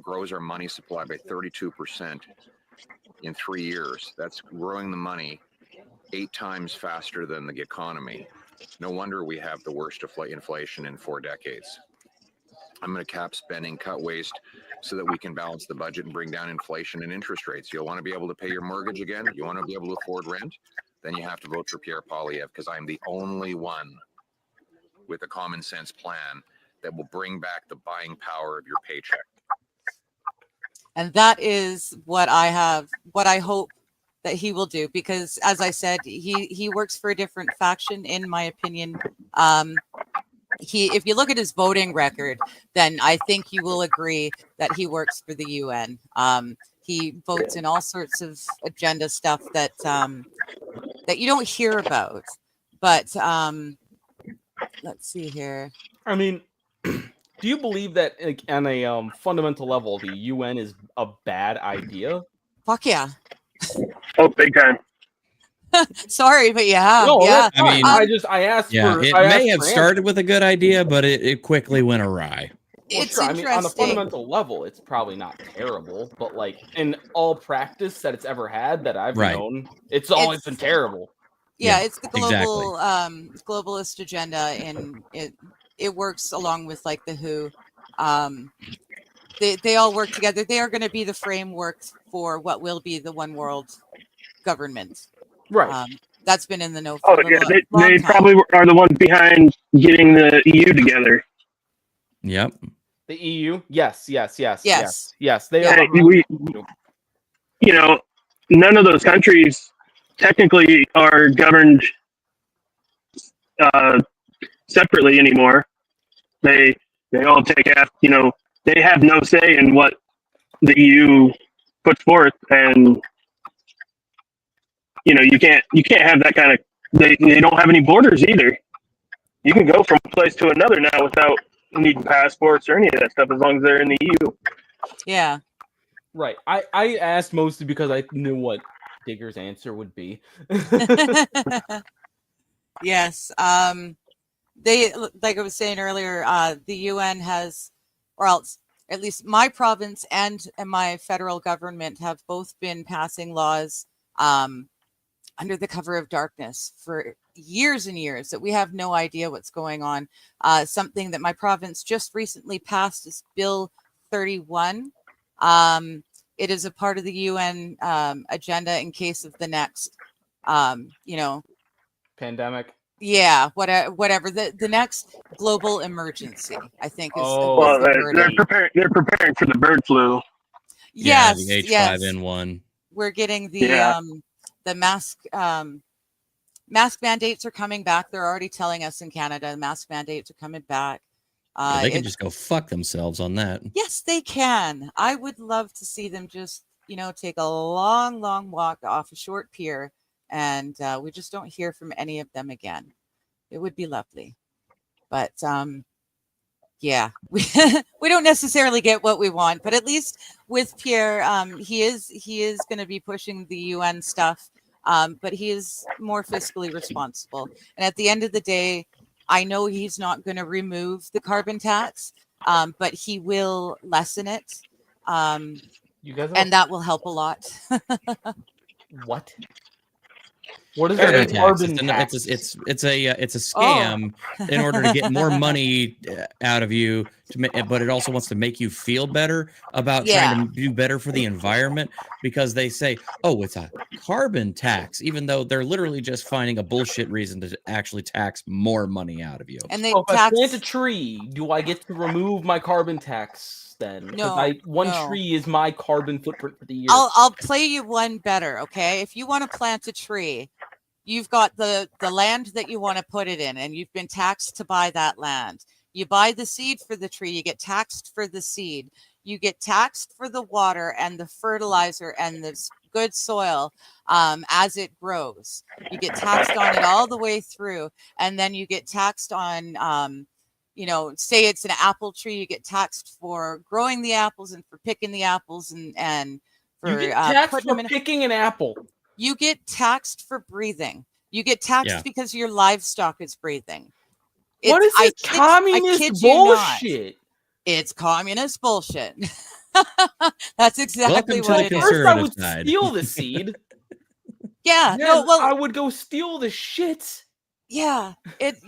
grows our money supply by 32% in 3 years. That's growing the money 8 times faster than the economy. No wonder we have the worst inflation in 4 decades. I'm going to cap spending, cut waste, so that we can balance the budget and bring down inflation and interest rates. You'll want to be able to pay your mortgage again. You want to be able to afford rent. Then you have to vote for Pierre Poilievre, because I'm the only one with a common sense plan that will bring back the buying power of your paycheck. And that is what I hope that he will do, because as I said, he works for a different faction, in my opinion. If you look at his voting record, then I think you will agree that he works for the UN. He votes in all sorts of agenda stuff that you don't hear about. But let's see here. I mean, do you believe that, like, on a fundamental level, the UN is a bad idea? Fuck yeah. Oh, big time. Sorry, but yeah. No, yeah. that's fine. I I asked Yeah, for. it I may asked have for started with a good idea, but it quickly went awry. Well, It's sure. I mean, on a interesting. fundamental level, it's probably not terrible, but like in all practice that it's ever had that I've Right. known, it's always been terrible. Yeah, Yeah, it's the global globalist agenda, and it works along with like the WHO. They all work together. They are going to be the framework for what will be the one world government. Right. That's been in the know Oh for yeah, a long they time. probably are the ones behind getting the EU together. Yep. The EU? Yes. They Yeah. are. You know, none of those countries technically are governed separately anymore. They all take after. You know, they have no say in what the EU puts forth, and you know, you can't have that kind of. They don't have any borders either. You can go from one place to another now without needing passports or any of that stuff, as long as they're in the EU. Yeah. Right. I asked mostly because I knew what Digger's answer would be. Yes. They, like I was saying earlier, the UN has, or else at least my province and my federal government have both been passing laws under the cover of darkness for years and years that we have no idea what's going on. Something that my province just recently passed is Bill 31. It is a part of the UN agenda in case of the next, Pandemic. yeah, whatever the next global emergency, I think is Well, the word. they're preparing for the bird flu. Yes, the yes. H5N1. We're getting the mask mandates are coming back. They're already telling us in Canada mask mandates are coming back. They can just go fuck themselves on that. Yes, they can. I would love to see them just, take a long, long walk off a short pier, and we just don't hear from any of them again. It would be lovely. But yeah, we don't necessarily get what we want, but at least with Pierre, he is going to be pushing the UN stuff, but he is more fiscally responsible. And at the end of the day, I know he's not going to remove the carbon tax, but he will lessen it, You guys, and that will help a lot. what? What is Carbon a tax. carbon tax? It's a scam in order to get more money out of you, but it also wants to make you feel better about trying to do better for the environment, because they say, oh, it's a carbon tax, even though they're literally just finding a bullshit reason to actually tax more money out of you. And they If I tax. plant a tree, do I get to remove my carbon tax then? Because No. tree is my carbon footprint for the year. I'll play you one better, okay? If you want to plant a tree, you've got the land that you want to put it in, and you've been taxed to buy that land. You buy the seed for the tree, you get taxed for the seed. You get taxed for the water and the fertilizer and the good soil as it grows. You get taxed on it all the way through, and then you get taxed on say it's an apple tree, you get taxed for growing the apples and for picking the apples and You for get taxed putting for them in. picking an apple. You get taxed for breathing. You get taxed because your livestock is breathing. What is this communist bullshit? It's communist bullshit. That's exactly Welcome to what the it is. First, I would side. steal the seed. Yeah, Then no, well, I would go steal the shit. yeah, it's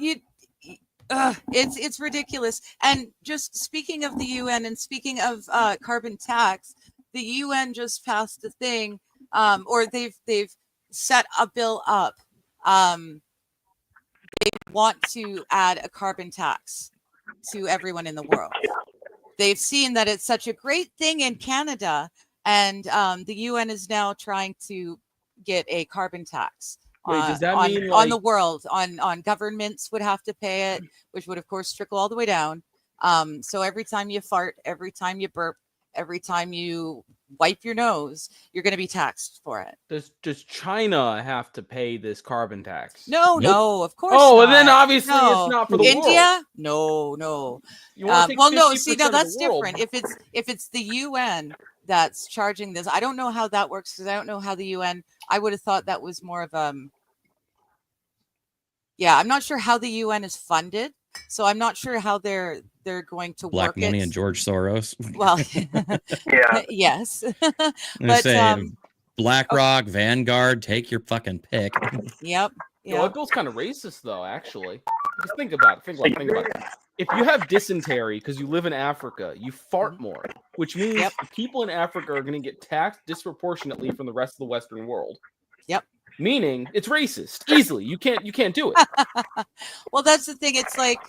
ridiculous. And just speaking of the UN and speaking of carbon tax, the UN just passed a thing, or they've set a bill up. They want to add a carbon tax to everyone in the world. They've seen that it's such a great thing in Canada, and the UN is now trying to get a carbon tax. Wait, does that mean on the world? On governments would have to pay it, which would of course trickle all the way down. So every time you fart, every time you burp, every time you wipe your nose, you're going to be taxed for it. Does China have to pay this carbon tax? No, no, of course. Oh, not. and then obviously no. it's not for the India? world. No. You want to take well, no. See, 50% now of the that's world. different. If it's the UN that's charging this, I don't know how that works because I don't know how the UN. I would have thought that was more of yeah, I'm not sure how the UN is funded, so I'm not sure how they're going to Black work money it. and George Soros. Well, Yeah. yes, But but BlackRock, Vanguard, take your fucking pick. Yep. Yo, that bill's kind of racist, though. Actually, just think about it. Think about it. If you have dysentery because you live in Africa, you fart more, which means the people in Africa are going to get taxed disproportionately from the rest of the Western world. Yep. Meaning it's racist easily. You can't do it. Well, that's the thing. It's like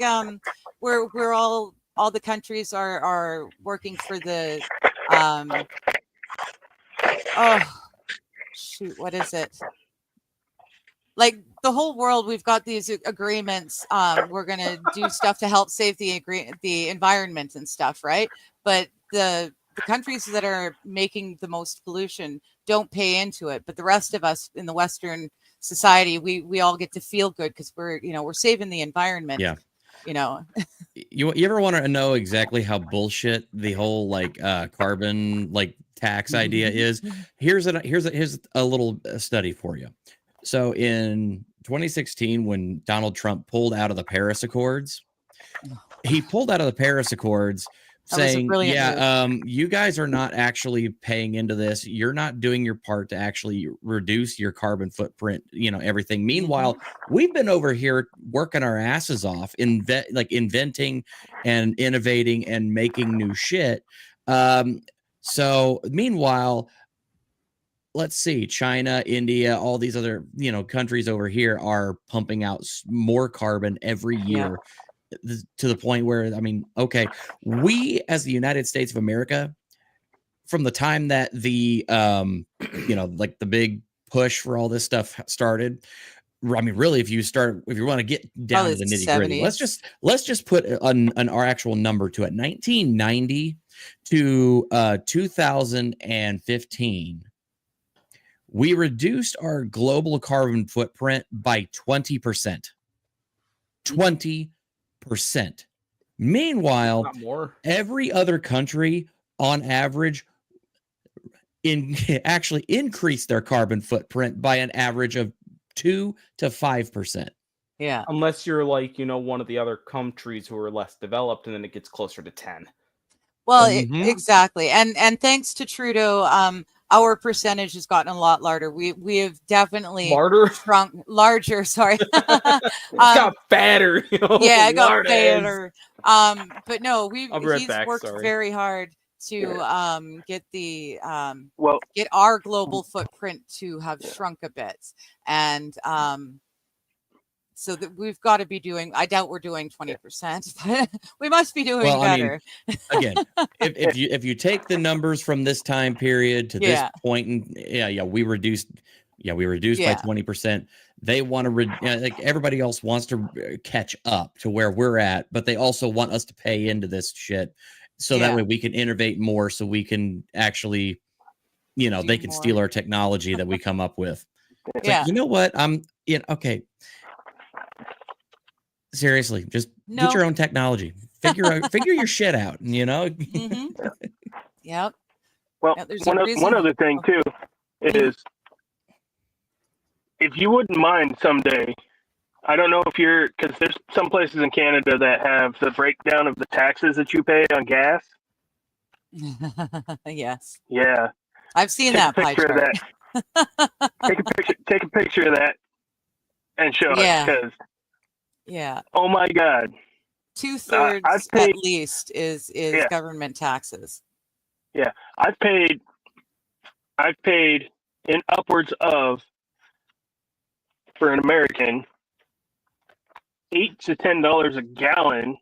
we're all the countries are working for the oh shoot, what is it? Like the whole world, we've got these agreements. We're gonna do stuff to help save the environment and stuff, right? But the countries that are making the most pollution don't pay into it, but the rest of us in the Western society, we all get to feel good because we're saving the environment. Yeah. You ever want to know exactly how bullshit the whole carbon tax idea is? Here's a little study for you. So in 2016, when Donald Trump pulled out of the Paris Accords, he pulled out of the Paris Accords saying, you guys are not actually paying into this. You're not doing your part to actually reduce your carbon footprint, everything. Meanwhile, we've been over here working our asses off, inventing and innovating and making new shit. So meanwhile, let's see, China, India, all these other, countries over here are pumping out more carbon every year. To the point where, okay, we as the United States of America, from the time that the, the big push for all this stuff started, really, if you want to get down to the nitty gritty, let's just put our actual number to it. 1990 to 2015, we reduced our global carbon footprint by 20%. 20%. Meanwhile, every other country on average actually increased their carbon footprint by an average of 2 to 5%. Yeah. Unless you're one of the other countries who are less developed, and then it gets closer to 10. Well, exactly. And thanks to Trudeau, our percentage has gotten a lot larger. We have definitely shrunk larger. Sorry, got fatter. Yeah, it got fatter. But no, he's worked very hard to get get our global footprint to have shrunk a bit, and so that we've got to be doing. I doubt we're doing 20%, but we must be doing better. Again, if you take the numbers from this time period to this point, and we reduced by 20%. They want to everybody else wants to catch up to where we're at, but they also want us to pay into this shit, so that way we can innovate more, so we can actually, they can steal our technology that we come up with. It's like, you know what? Okay. Seriously, just get your own technology. Figure your shit out, Yep. Well, Now, there's a one reason. other thing too is if you wouldn't mind someday, I don't know if you're, because there's some places in Canada that have the breakdown of the taxes that you pay on gas. Yes, Yeah, I've seen take a that pie picture of chart. that. Take a picture of that and show it, Yeah, because yeah. oh my God, I've 2/3 paid. at least is Yeah, government taxes. yeah, I've paid in upwards of, for an American, $8 to $10 a gallon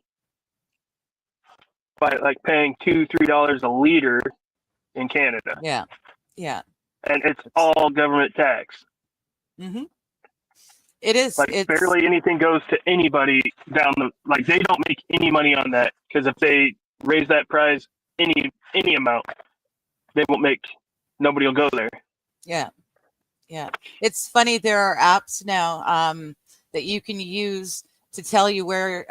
by like paying $2-3 a liter in Canada, Yeah, yeah. and it's all government tax. Mm-hmm. It is. Like It's barely anything goes to anybody down the, like they don't make any money on that, because if they raise that price any amount, they won't make, nobody will go there. yeah, yeah. It's funny. There are apps now that you can use to tell you where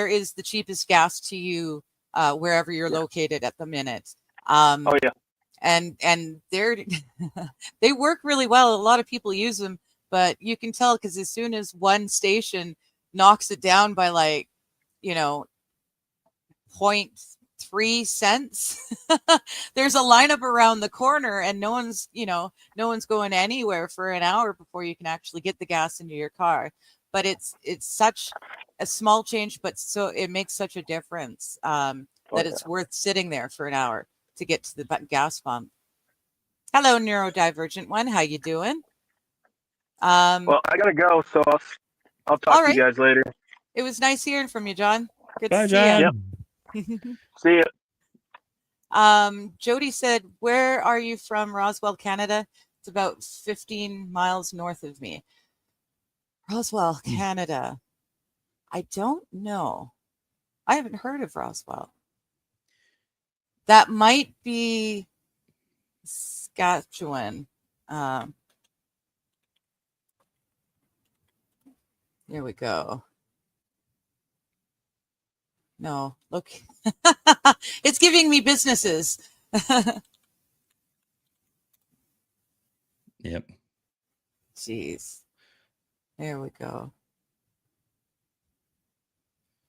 is the cheapest gas to you wherever you're located at the minute. Oh yeah. And they're they work really well. A lot of people use them, but you can tell because as soon as one station knocks it down by like, 0.3 cents, there's a lineup around the corner, and no one's going anywhere for an hour before you can actually get the gas into your car. But it's such a small change, but so it makes such a difference that it's worth sitting there for an hour to get to the gas pump. Hello, neurodivergent one. How you doing? Well, I gotta go, so I'll talk to you guys later. It was nice hearing from you, John. Good Bye, to see you. John. See ya. Jody said, "Where are you from, Roswell, Canada?" It's about 15 miles north of me. Roswell, Canada. I don't know. I haven't heard of Roswell. That might be Saskatchewan. Here we go. No, look. It's giving me businesses. Yep. Jeez. There we go.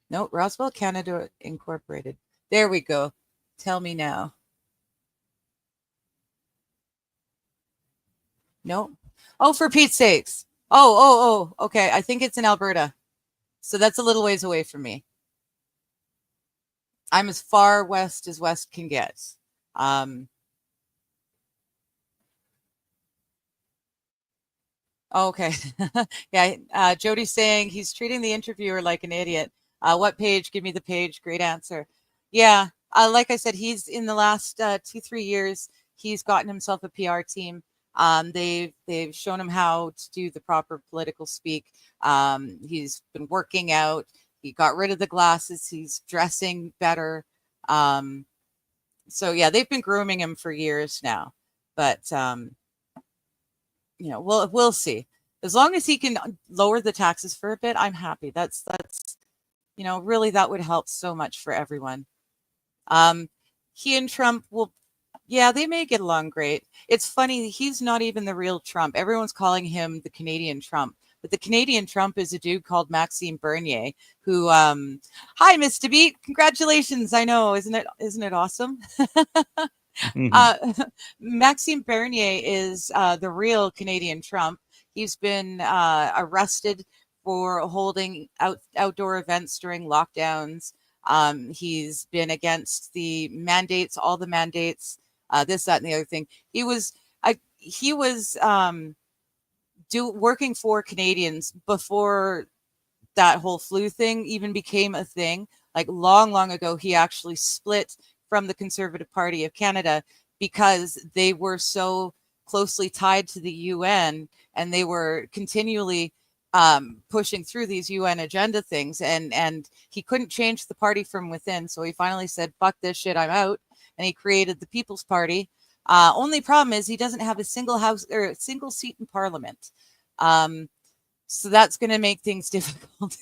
No, Roswell, Canada Incorporated. There we go. Tell me now. Nope. Oh, for Pete's sakes. Oh. Okay. I think it's in Alberta. So that's a little ways away from me. I'm as far west as west can get. Okay. Yeah. Jody's saying he's treating the interviewer like an idiot. What page? Give me the page. Great answer. Yeah. Like I said, he's in the last 2-3 years, he's gotten himself a PR team. They've shown him how to do the proper political speak. He's been working out. He got rid of the glasses. He's dressing better. So yeah, they've been grooming him for years now. But we'll see. As long as he can lower the taxes for a bit, I'm happy. That's really that would help so much for everyone. He and Trump they may get along great. It's funny, he's not even the real Trump. Everyone's calling him the Canadian Trump. But the Canadian Trump is a dude called Maxime Bernier, who hi, Miss DeBeat. Congratulations. I know, isn't it awesome? Maxime Bernier is the real Canadian Trump. He's been arrested for holding outdoor events during lockdowns. He's been against the mandates, all the mandates, this, that, and the other thing. He was working for Canadians before that whole flu thing even became a thing. Like long ago, he actually split from the Conservative Party of Canada because they were so closely tied to the UN, and they were continually pushing through these UN agenda things, and he couldn't change the party from within. So he finally said, "Fuck this shit, I'm out," and he created the People's Party. Only problem is he doesn't have a single house or a single seat in Parliament. So that's going to make things difficult.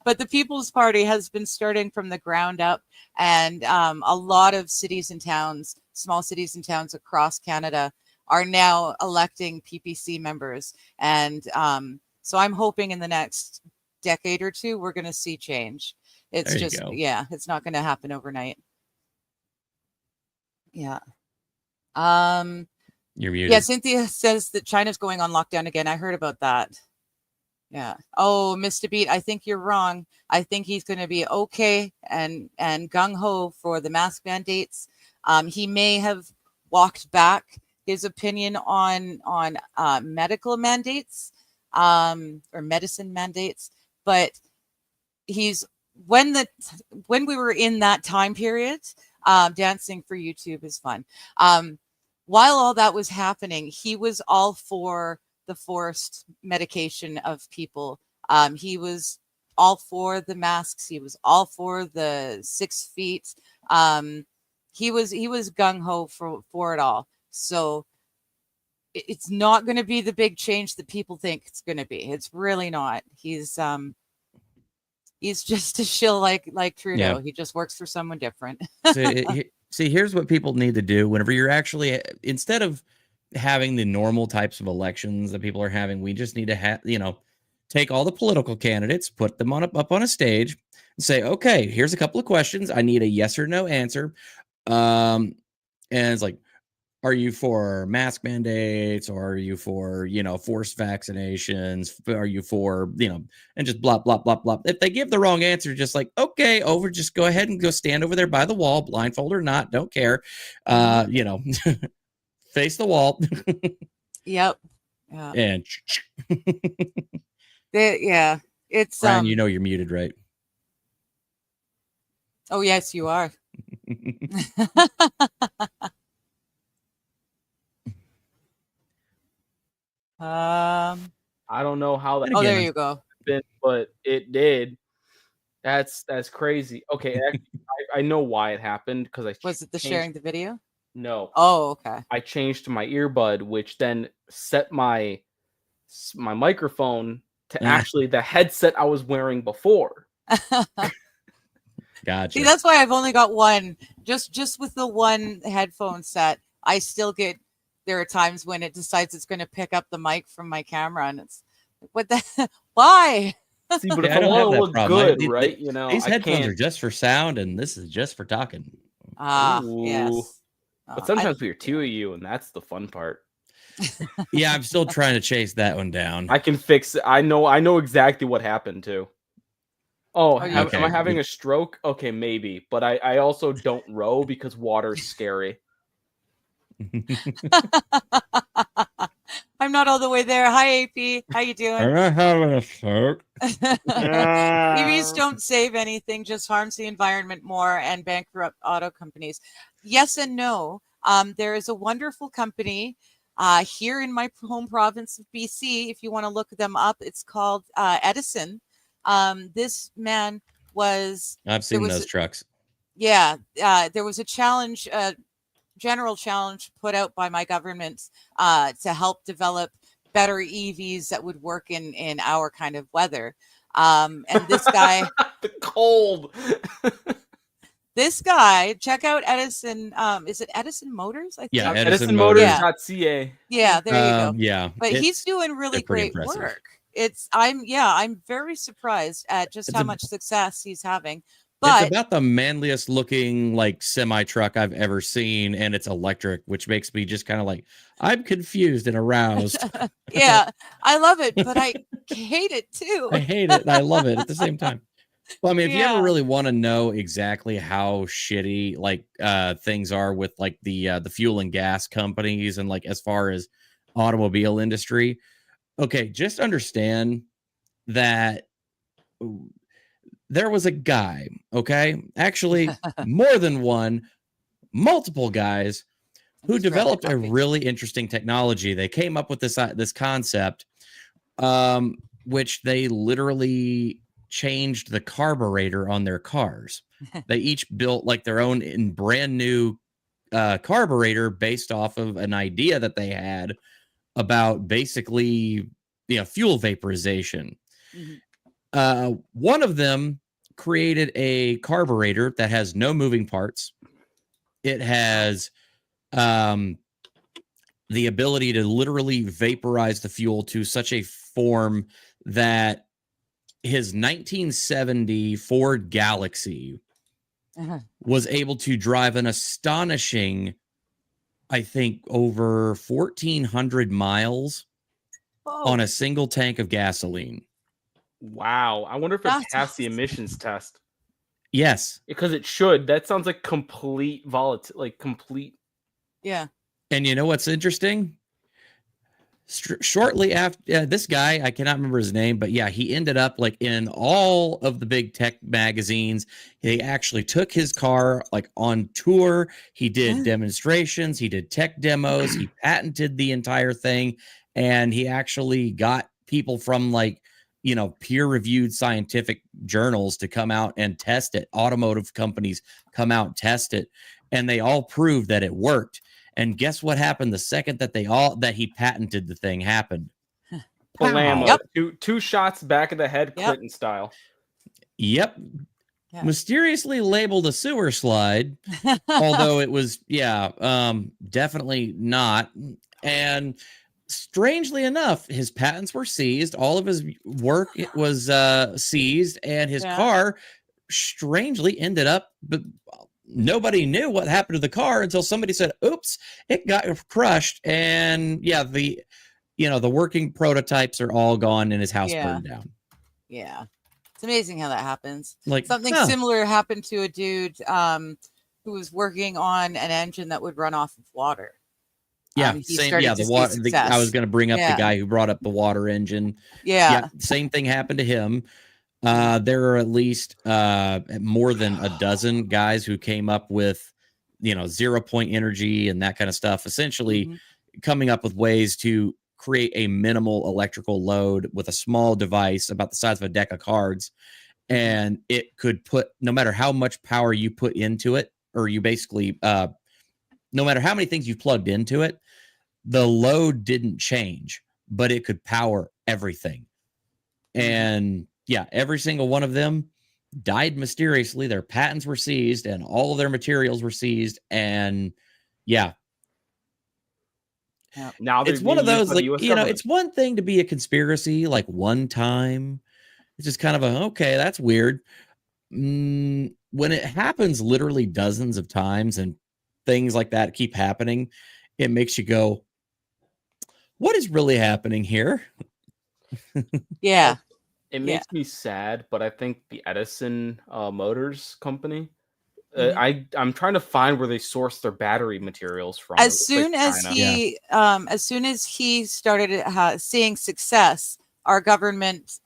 But the People's Party has been starting from the ground up, and a lot of cities and towns, small cities and towns across Canada, are now electing PPC members. And so I'm hoping in the next decade or two, we're going to see change. It's There you just, go. yeah, it's not going to happen overnight. Yeah. You're muted. Yeah, Cynthia says that China's going on lockdown again. I heard about that. Yeah. Oh, Mr. Beat, I think you're wrong. I think he's going to be okay and gung ho for the mask mandates. He may have walked back his opinion on medical mandates or medicine mandates, but he's when we were in that time period, dancing for YouTube is fun. While all that was happening, he was all for the forced medication of people. He was all for the masks. He was all for the 6 feet. He was gung ho for it all. So it's not going to be the big change that people think it's going to be. It's really not. He's just a shill like Trudeau. Yeah. He just works for someone different. See, here's what people need to do whenever you're actually, instead of having the normal types of elections that people are having, we just need to have, take all the political candidates, put them up on a stage and say, okay, here's a couple of questions. I need a yes or no answer. And it's like, are you for mask mandates, or are you for, forced vaccinations? Are you for, and just blah, blah, blah, blah. If they give the wrong answer, just like, okay, just go ahead and go stand over there by the wall, blindfold or not, don't care. Face the wall. Yep. Yeah. And yeah. It's Brian, you're muted, right? Oh yes, you are. I don't know how that Oh, there you go. happened, but it did. That's crazy. Okay, I know why it happened, because I Was it the changed- sharing the video? No. Oh, okay. I changed to my earbud, which then set my microphone to actually the headset I was wearing before. Gotcha. See, that's why I've only got one. Just with the one headphone set, I still get. There are times when it decides it's going to pick up the mic from my camera, and it's what the why? See, but Yeah, if I I don't have want to that look problem. good, right? These I headphones can't. are just for sound, and this is just for talking. Ah, Ooh. yes. But sometimes we are two of you, and that's the fun part. Yeah, I'm still trying to chase that one down. I can fix it. I know exactly what happened too. Oh, Okay. am I having a stroke? Okay, maybe. But I also don't row because water's scary. I'm not all the way there. Hi, AP. How you doing? Am I having a stroke? EVs don't save anything, just harms the environment more and bankrupt auto companies. Yes and no. There is a wonderful company here in my home province of BC. If you want to look them up, it's called Edison. This man was. I've seen those trucks. Yeah, there was a challenge, general challenge put out by my government to help develop better EVs that would work in our kind of weather. And this guy, the cold. This guy, check out Edison. Is it Edison Motors? I think. Yeah, EdisonMotors.ca. Yeah, there you go. Yeah, but he's doing really great work. I'm very surprised at just how much success he's having. But it's about the manliest looking like semi truck I've ever seen, and it's electric, which makes me just kind of like, I'm confused and aroused. Yeah, I love it, but I hate it too. I hate it and I love it at the same time. Well, I mean, if you Yeah. ever really want to know exactly how shitty like things are with like the fuel and gas companies and like as far as automobile industry, okay, just understand that there was a guy, okay, actually more than one, multiple guys who developed a really interesting technology. They came up with this concept, which they literally changed the carburetor on their cars. They each built like their own brand new carburetor based off of an idea that they had about basically fuel vaporization. One of them created a carburetor that has no moving parts. It has the ability to literally vaporize the fuel to such a form that his 1970 Ford Galaxy was able to drive an astonishing, I think, over 1,400 miles on a single tank of gasoline. Wow. I wonder if it That's passed the emissions test. Yes. Because it should. That sounds like complete volatility, like complete. Yeah. And you know what's interesting? Shortly after this guy, I cannot remember his name, but yeah, he ended up like in all of the big tech magazines. He actually took his car like on tour. He did demonstrations. He did tech demos. He patented the entire thing. And he actually got people from like, you know, peer-reviewed scientific journals to come out and test it. Automotive companies come out and test it. And they all proved that it worked. And guess what happened the second that he patented the thing happened? Blammo. Yep. Two shots back of the head, Clinton style. Yep. Yeah. Mysteriously labeled a sewer slide, although it was, definitely not. And strangely enough, his patents were seized. All of his work was seized, and his car strangely ended up... Nobody knew what happened to the car until somebody said, oops, it got crushed. And the working prototypes are all gone and his house burned down. Yeah. It's amazing how that happens. Like something similar happened to a dude who was working on an engine that would run off of water. Yeah, same. Yeah, the water. I was going to bring up the guy who brought up the water engine. Yeah. Same thing happened to him. There are at least more than a dozen guys who came up with, 0-point energy and that kind of stuff, essentially coming up with ways to create a minimal electrical load with a small device about the size of a deck of cards. And it could put, no matter how much power you put into it, or you basically, no matter how many things you plugged into it, the load didn't change, but it could power everything. And every single one of them died mysteriously. Their patents were seized and all of their materials were seized. And now it's one of those, like, it's one thing to be a conspiracy, like one time. It's just kind of okay, that's weird. When it happens literally dozens of times and things like that keep happening, it makes you go, what is really happening here? Yeah. It makes me sad, but I think the Edison Motors company, I'm trying to find where they source their battery materials from. As soon as he started seeing success, our government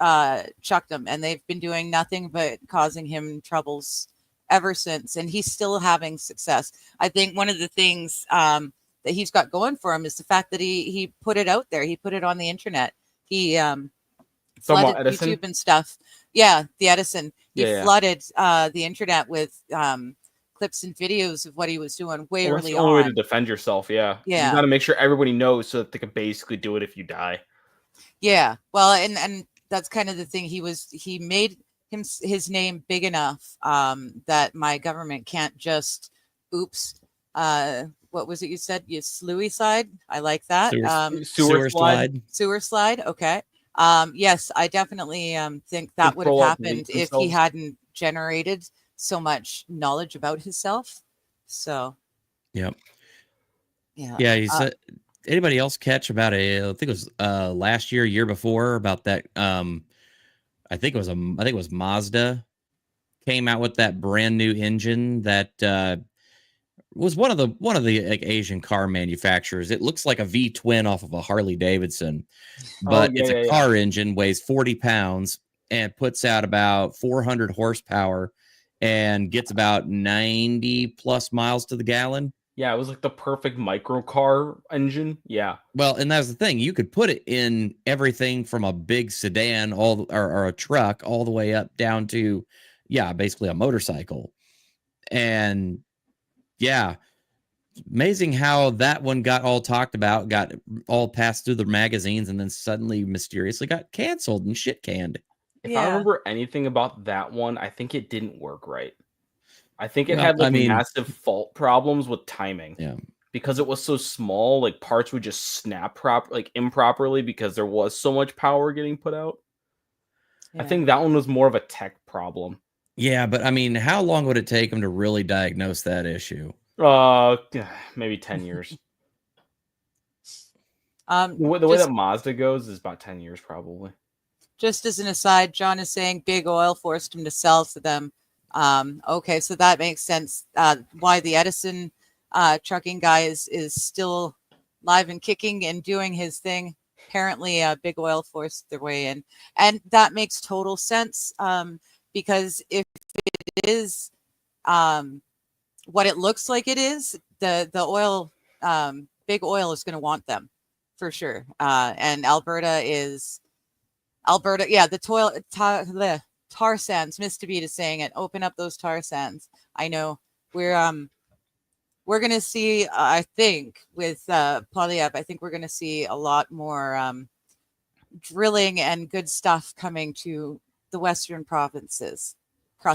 chucked him, and they've been doing nothing but causing him troubles ever since. And he's still having success. I think one of the things that he's got going for him is the fact that he put it out there. He put it on the internet. He flooded YouTube and stuff. Yeah, the Edison. He flooded the internet with clips and videos of what he was doing early on. That's the only way to defend yourself. Yeah. You got to make sure everybody knows so that they can basically do it if you die. Yeah. Well, and that's kind of the thing. He made his name big enough that my government can't just what was it you said? Slewy side. I like that. Sewer slide. Sewer slide. Okay. Yes, I definitely think that would have happened if he hadn't generated so much knowledge about himself. So, yeah. He said. Anybody else catch about I think it was last year before, about that? I think it was Mazda came out with that brand new engine that was one of the like Asian car manufacturers. It looks like a V-twin off of a Harley Davidson, but it's a car engine, weighs 40 pounds and puts out about 400 horsepower and gets about 90 plus miles to the gallon. Yeah, it was like the perfect micro car engine. Yeah. Well, and that's the thing. You could put it in everything from a big sedan or a truck all the way up down to, basically a motorcycle. And amazing how that one got all talked about, got all passed through the magazines, and then suddenly mysteriously got canceled and shit canned. If I remember anything about that one, I think it didn't work right. I think it Well, had like I mean- massive fault problems with timing. Yeah. Because it was so small, like parts would just snap improperly because there was so much power getting put out. I think that one was more of a tech problem. Yeah, but I mean, how long would it take them to really diagnose that issue? Maybe 10 years. The way that Mazda goes is about 10 years probably. Just as an aside, John is saying Big Oil forced him to sell to them. Okay, so that makes sense. Why the Edison trucking guy is still live and kicking and doing his thing. Apparently, Big Oil forced their way in, and that makes total sense. Because if it is what it looks like it is, the oil, Big Oil is going to want them for sure. And Alberta, yeah, the tar sands. Mr. Beat is saying it. Open up those tar sands. I know we're going to see. I think with Polyab, I think we're going to see a lot more drilling and good stuff coming to the western provinces.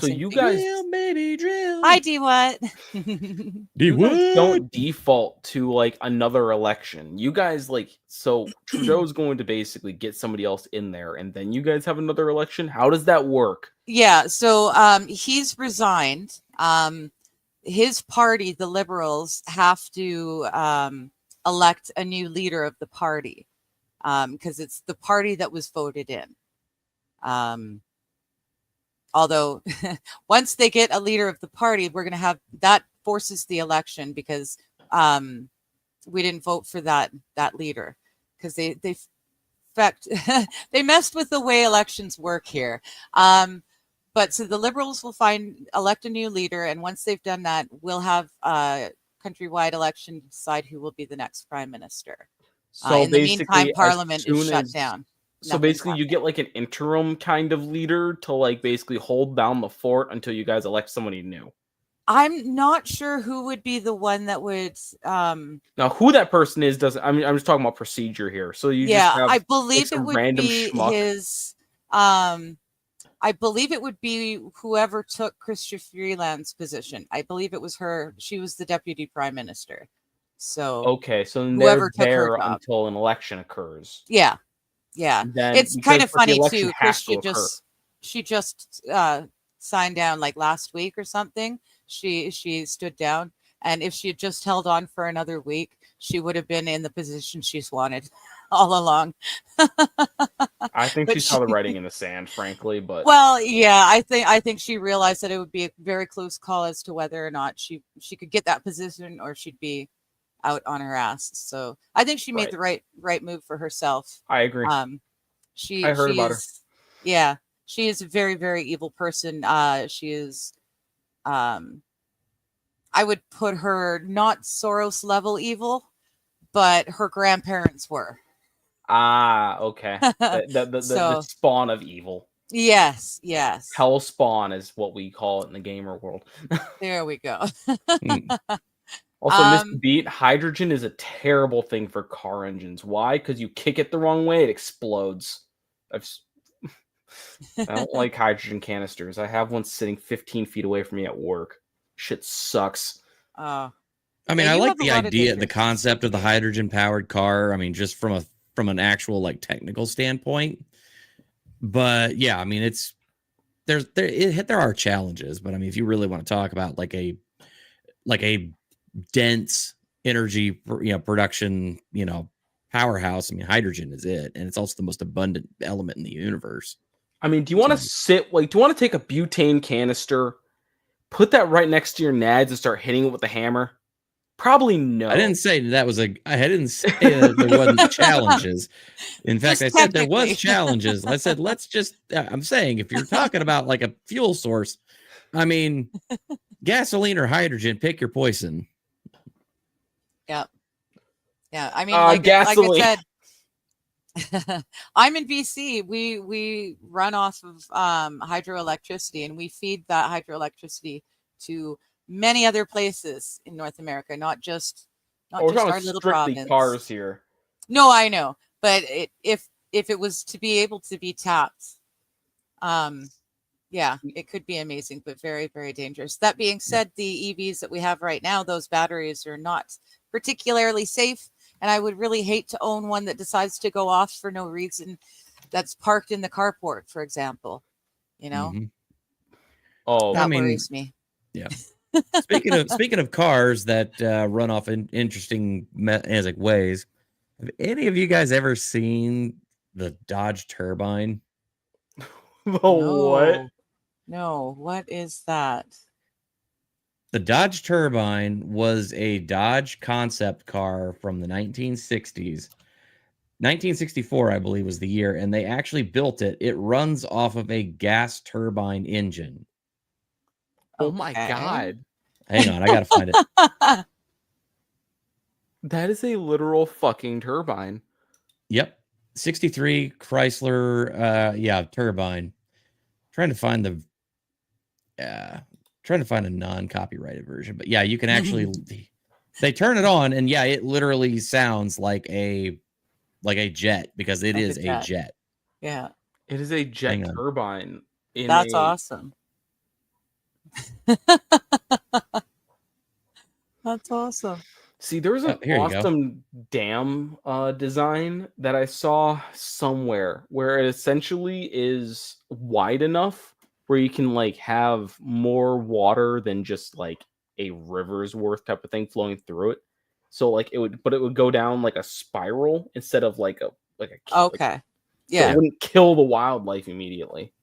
So you guys, drill, baby, drill. I do what? You guys don't default to like another election. You guys so Trudeau's going to basically get somebody else in there, and then you guys have another election. How does that work? Yeah, so he's resigned. His party, the Liberals, have to elect a new leader of the party because it's the party that was voted in. Although once they get a leader of the party, we're going to have that forces the election because we didn't vote for that leader because they messed with the way elections work here. But so the Liberals will elect a new leader, and once they've done that, we'll have a countrywide election to decide who will be the next prime minister. So in the meantime, Parliament is shut down. So basically, you get like an interim kind of leader to like basically hold down the fort until you guys elect somebody new. I'm not sure who would be the one that would. Now, who that person is doesn't. I mean, I'm just talking about procedure here. So you just have, I believe like, it would random be schmuck. his. I believe it would be whoever took Chrystia Freeland's position. I believe it was her. She was the deputy prime minister. So okay, so then whoever they're took her there job. until an election occurs. Yeah. Then, It's kind of because the funny election too. has to Chrystia occur. just signed down like last week or something. She stood down, and if she had just held on for another week, she would have been in the position she's wanted all along. I think But she saw the writing in the sand, frankly. But well, yeah, I think she realized that it would be a very close call as to whether or not she could get that position or she'd be out on her ass. So I think she made the right move for herself. I agree. I heard about her. Yeah, she is a very, very evil person. She is, I would put her not Soros level evil, but her grandparents were. Ah, okay. The spawn of evil. Yes. Hell spawn is what we call it in the gamer world. There we go. Also, Mr. Beat, hydrogen is a terrible thing for car engines. Why? Because you kick it the wrong way, it explodes. I don't like hydrogen canisters. I have one sitting 15 feet away from me at work. Shit sucks. I mean, I like the idea, the concept of the hydrogen-powered car. I mean, just from an actual like technical standpoint. But yeah, I mean, there are challenges. But I mean, if you really want to talk about like a dense energy, production, powerhouse, I mean, hydrogen is it, and it's also the most abundant element in the universe. I mean, do you want to take a butane canister, put that right next to your nads and start hitting it with a hammer? Probably no. I didn't say that was I didn't say there wasn't challenges. In fact, I said there was challenges. I said, I'm saying if you're talking about like a fuel source, I mean, gasoline or hydrogen, pick your poison. Yeah. I mean, gasoline. like I said, I'm in BC. We run off of hydroelectricity, and we feed that hydroelectricity to many other places in North America, not just our little province. Cars here. No, I know, but if it was to be able to be tapped Yeah, it could be amazing, but very, very dangerous. That being said, the EVs that we have right now, those batteries are not particularly safe. And I would really hate to own one that decides to go off for no reason, that's parked in the carport, for example. You know, Oh, that I mean, worries me. yeah. Speaking of cars that run off in interesting ways, have any of you guys ever seen the Dodge Turbine? What? No, what is that? The Dodge Turbine was a Dodge concept car from the 1960s. 1964, I believe, was the year, and they actually built it. It runs off of a gas turbine engine. Oh my Okay. god. Hang on, I gotta find it. That is a literal fucking turbine. Yep. 63 Chrysler turbine. Trying to find a non-copyrighted version, but yeah, you can actually they turn it on and yeah, it literally sounds like a jet because it is a jet. Yeah. It is a jet turbine. That's awesome. That's awesome. See, there was an awesome dam design that I saw somewhere where it essentially is wide enough where you can like have more water than just like a river's worth type of thing flowing through it. So like it would go down like a spiral instead of like a okay. So it wouldn't kill the wildlife immediately.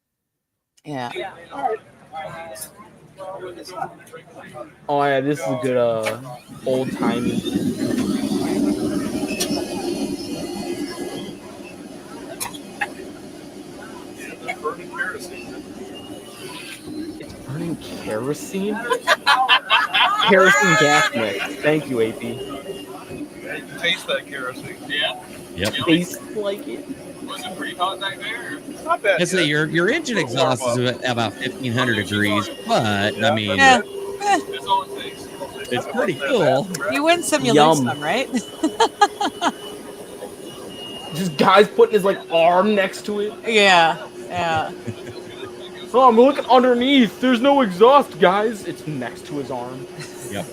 Yeah. Oh yeah, this is a good old timey. It's burning kerosene. Kerosene gas mix. Thank you, AP. You taste that kerosene. Yeah. Yep. Tastes like it. Was it pretty hot back there? It's not bad. I'd say your engine exhaust is about 1500 degrees, but I mean, That's all it takes. it's pretty cool. You win some, you lose some, right? Just guys putting his like arm next to it. Yeah. Oh, I'm looking underneath. There's no exhaust, guys. It's next to his arm. Yep.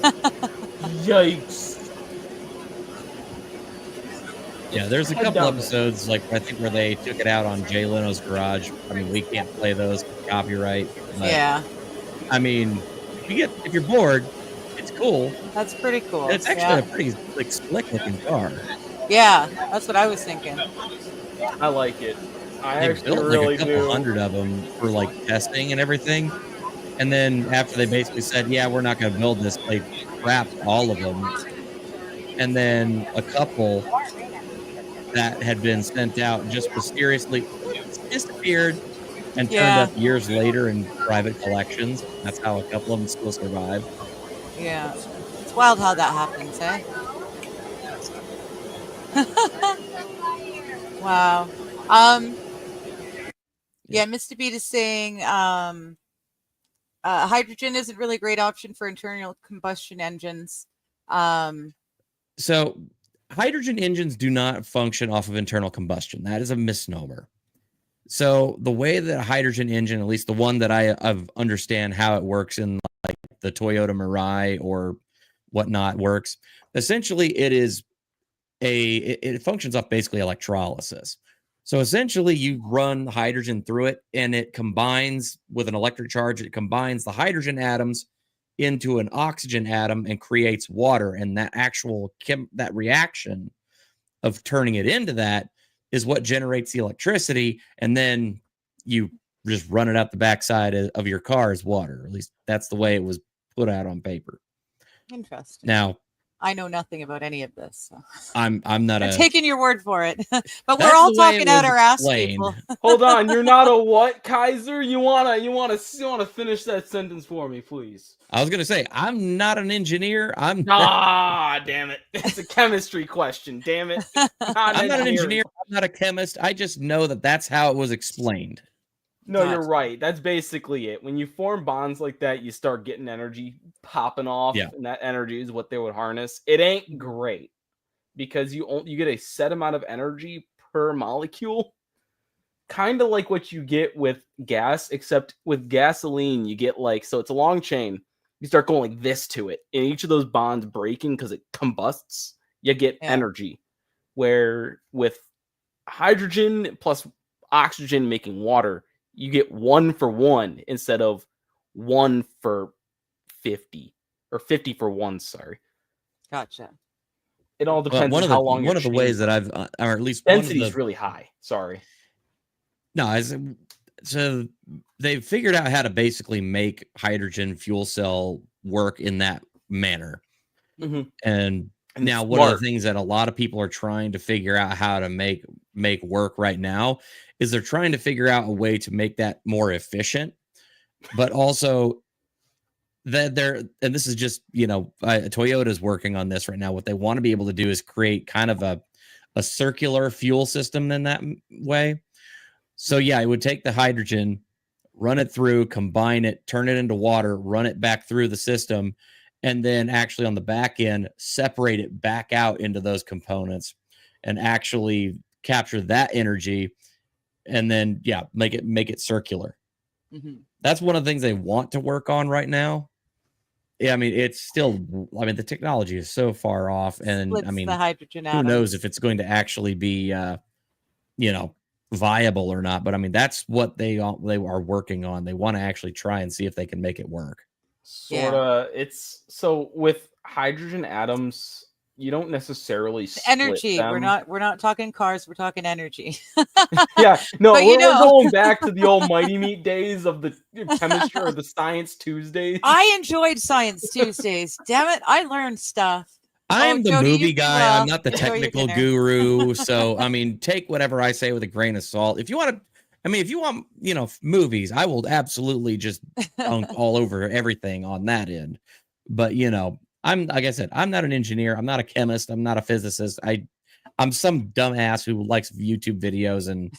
Yikes. Yeah, there's a couple episodes like I think where they took it out on Jay Leno's Garage. I mean, we can't play those copyright. Yeah. I mean, if you're bored, it's cool. That's pretty cool. And it's actually a pretty like slick looking car. Yeah, that's what I was thinking. I like it. They built like a couple hundred of them for like testing and everything. And then after they basically said, yeah, we're not going to build this, they scrapped all of them. And then a couple that had been sent out just mysteriously disappeared and turned up years later in private collections. That's how a couple of them still survive. Yeah. It's wild how that happens, eh? Wow. Yeah, Mr. Beat is saying hydrogen isn't really a great option for internal combustion engines. So hydrogen engines do not function off of internal combustion. That is a misnomer. So the way that a hydrogen engine, at least the one that I understand how it works in like the Toyota Mirai or whatnot works, essentially it functions off basically electrolysis. So essentially you run hydrogen through it and it combines with an electric charge. It combines the hydrogen atoms into an oxygen atom and creates water. And that actual that reaction of turning it into that is what generates the electricity. And then you just run it up the backside of your car as water. At least that's the way it was put out on paper. Interesting. Now, I know nothing about any of this. So. I'm taking your word for it. But we're all talking out our ass, people. Hold on, you're not a what, Kaiser? You wanna finish that sentence for me, please? I was gonna say I'm not an engineer. Damn it! It's a chemistry question. Damn it! I'm not an engineer. I'm not a chemist. I just know that that's how it was explained. No, you're right. That's basically it. When you form bonds like that, you start getting energy popping off, and that energy is what they would harness. It ain't great because you get a set amount of energy per molecule. kind of like what you get with gas, except with gasoline, you get like, so it's a long chain. You start going like this to it, and each of those bonds breaking because it combusts, you get energy. Where with hydrogen plus oxygen making water, you get 1 for 1 instead of 1 for 50 or 50 for 1. Sorry. Gotcha. It all depends on how long. One of the ways that I've, or at least density is really high. Sorry. No, so they've figured out how to basically make hydrogen fuel cell work in that manner. Mm-hmm. And now one of the things that a lot of people are trying to figure out how to make work right now is they're trying to figure out a way to make that more efficient, but also that and this is just, Toyota's working on this right now. What they want to be able to do is create kind of a circular fuel system in that way. So yeah, it would take the hydrogen, run it through, combine it, turn it into water, run it back through the system, and then actually on the back end, separate it back out into those components and actually capture that energy and then, make it circular. Mm-hmm. That's one of the things they want to work on right now. Yeah, I mean, it's still, the technology is so far off, and the hydrogen who atoms. knows if it's going to actually be, viable or not. But that's what they are working on. They want to actually try and see if they can make it work. Sorta. It's so with hydrogen atoms, you don't necessarily split energy. them. We're not talking cars. We're talking energy. Yeah, no, we're going back to the old Mighty Meat days of the chemistry or the Science Tuesdays. I enjoyed Science Tuesdays. Damn it, I learned stuff. I am the movie guy. I'm not the technical guru. So, take whatever I say with a grain of salt. If you want to, movies, I will absolutely just dunk all over everything on that end. But, I'm, like I said, I'm not an engineer. I'm not a chemist. I'm not a physicist. I'm some dumbass who likes YouTube videos and,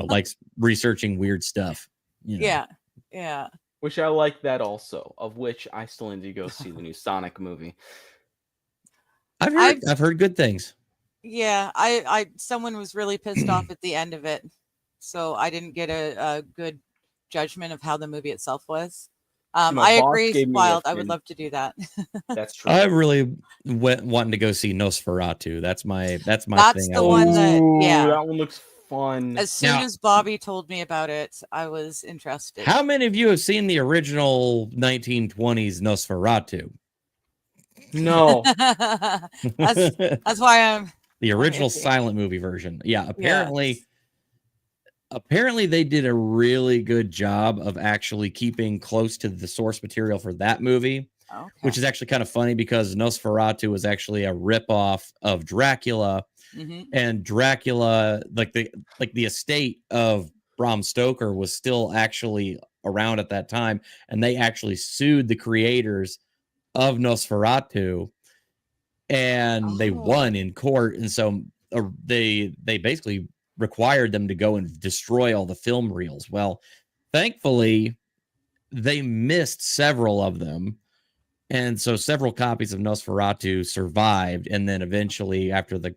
likes researching weird stuff. Yeah. Which I like that also, of which I still need to go see the new Sonic movie. I've heard good things. Yeah, I someone was really pissed off at the end of it, so I didn't get a good judgment of how the movie itself was. I agree, Wild. I would love to do that. That's true. I really wanting to go see Nosferatu. That's my thing. That's the one that one looks fun. As soon as Bobby told me about it, I was interested. How many of you have seen the original 1920s Nosferatu? No. that's why I'm the original silent movie version. Yeah, apparently they did a really good job of actually keeping close to the source material for that movie. Okay. Which is actually kind of funny because Nosferatu was actually a ripoff of Dracula. Mm-hmm. And Dracula, like the estate of Bram Stoker was still actually around at that time, and they actually sued the creators of Nosferatu, and they won in court, and so they basically required them to go and destroy all the film reels. Well, thankfully, they missed several of them, and so several copies of Nosferatu survived, and then eventually, after the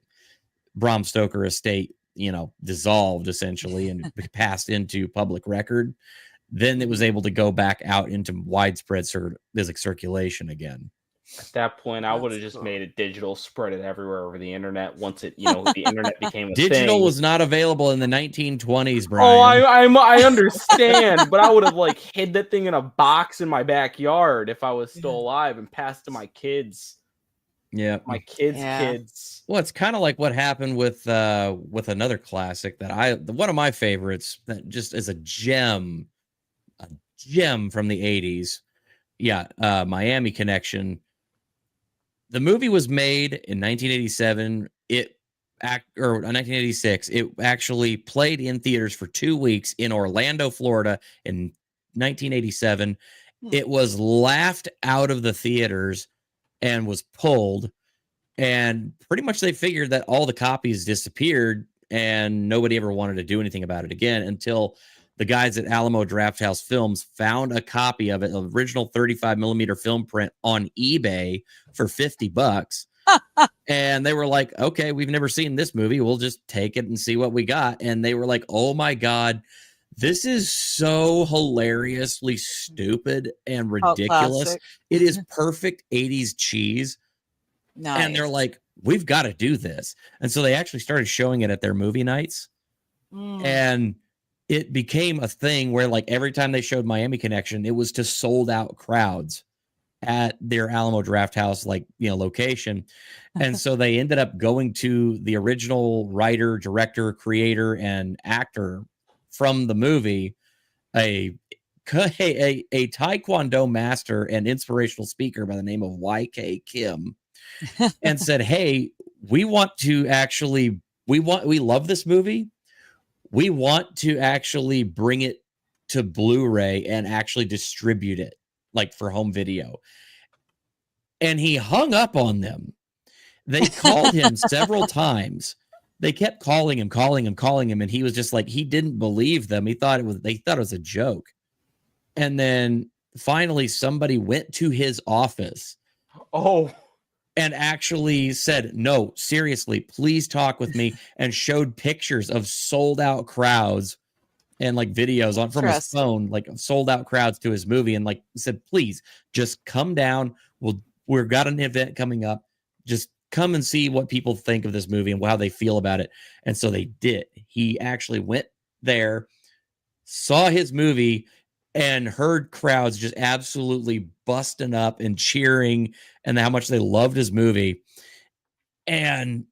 Bram Stoker estate, dissolved essentially and passed into public record, then it was able to go back out into widespread circulation again. At that point, I would have just made it digital, spread it everywhere over the internet. Once it, the internet became a digital thing. was not available in the 1920s, Brian. Oh, I understand, but I would have hid that thing in a box in my backyard if I was still alive and passed to my kids. Yeah, my kids. Well, it's kind of like what happened with another classic that one of my favorites that just is a gem from the 80s. Yeah, Miami Connection. The movie was made in 1987. 1986. It actually played in theaters for 2 weeks in Orlando, Florida in 1987. It was laughed out of the theaters and was pulled. And pretty much they figured that all the copies disappeared and nobody ever wanted to do anything about it again until the guys at Alamo Drafthouse Films found a copy of it, an original 35 millimeter film print on eBay for $50. And they were like, okay, we've never seen this movie. We'll just take it and see what we got. And they were like, oh my God, this is so hilariously stupid and Cult ridiculous. classic. It is perfect 80s cheese. Nice. And they're like, we've got to do this. And so they actually started showing it at their movie nights. And it became a thing where, like, every time they showed Miami Connection, it was to sold out crowds at their Alamo Draft House, like, you know, location. And so they ended up going to the original writer, director, creator, and actor from the movie, a Taekwondo master and inspirational speaker by the name of YK Kim, and said, hey, we love this movie. We want to actually bring it to Blu-ray and actually distribute it, like, for home video. And he hung up on them. They called him several times. They kept calling him, and he was just like, he didn't believe them. They thought it was a joke. And then finally somebody went to his office. And actually said, no, seriously, please talk with me, and showed pictures of sold out crowds and, like, videos from his phone, like, sold out crowds to his movie, and, like, said, please just come down. We've got an event coming up. Just come and see what people think of this movie and how they feel about it. And so they did. He actually went there, saw his movie, and heard crowds just absolutely busting up and cheering and how much they loved his movie. And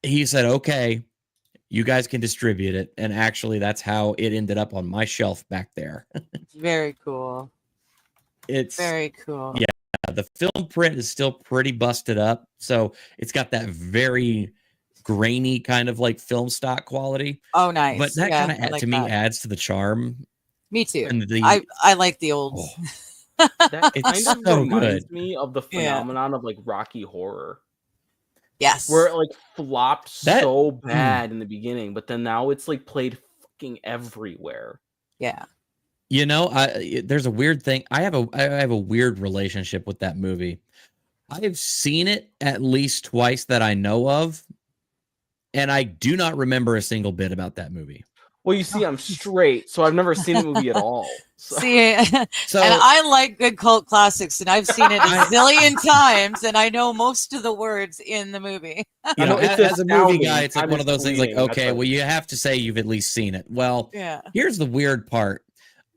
he said, okay, you guys can distribute it. And actually, that's how it ended up on my shelf back there. Very cool. It's very cool. Yeah. The film print is still pretty busted up. So it's got that very grainy kind of like film stock quality. Oh, nice. But that kind of, to me, adds to the charm. Me too. And I like the old. That It's kind of so reminds good. me of the phenomenon of, like, Rocky Horror. Yes. Where it, like, flopped so bad in the beginning, but then now it's, like, played fucking everywhere. Yeah. You know, there's a weird thing. I have a weird relationship with that movie. I have seen it at least twice that I know of, and I do not remember a single bit about that movie. Well, you see, I'm straight, so I've never seen the movie at all. So. See, and I like good cult classics, and I've seen it a zillion times, and I know most of the words in the movie. You know, as a movie guy, it's like one of those things like, okay, well, you have to say you've at least seen it. Well, here's the weird part.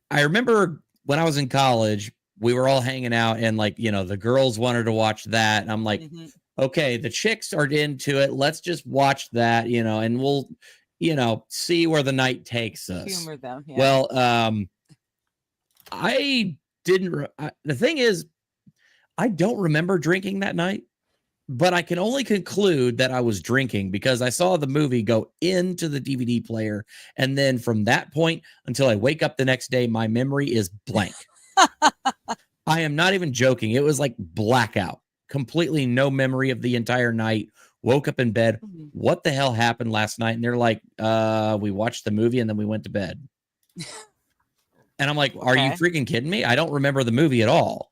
I remember when I was in college, we were all hanging out, and, like, you know, the girls wanted to watch that. And I'm like, okay, the chicks are into it. Let's just watch that, you know, and we'll, you know, see where the night takes us. Humor them. Yeah. Well, I didn't. The thing is, I don't remember drinking that night, but I can only conclude that I was drinking because I saw the movie go into the DVD player. And then from that point until I wake up the next day, my memory is blank. I am not even joking. It was like blackout, completely no memory of the entire night. Woke up in bed. What the hell happened last night? And they're like, we watched the movie and then we went to bed. And I'm like, are you freaking kidding me? I don't remember the movie at all.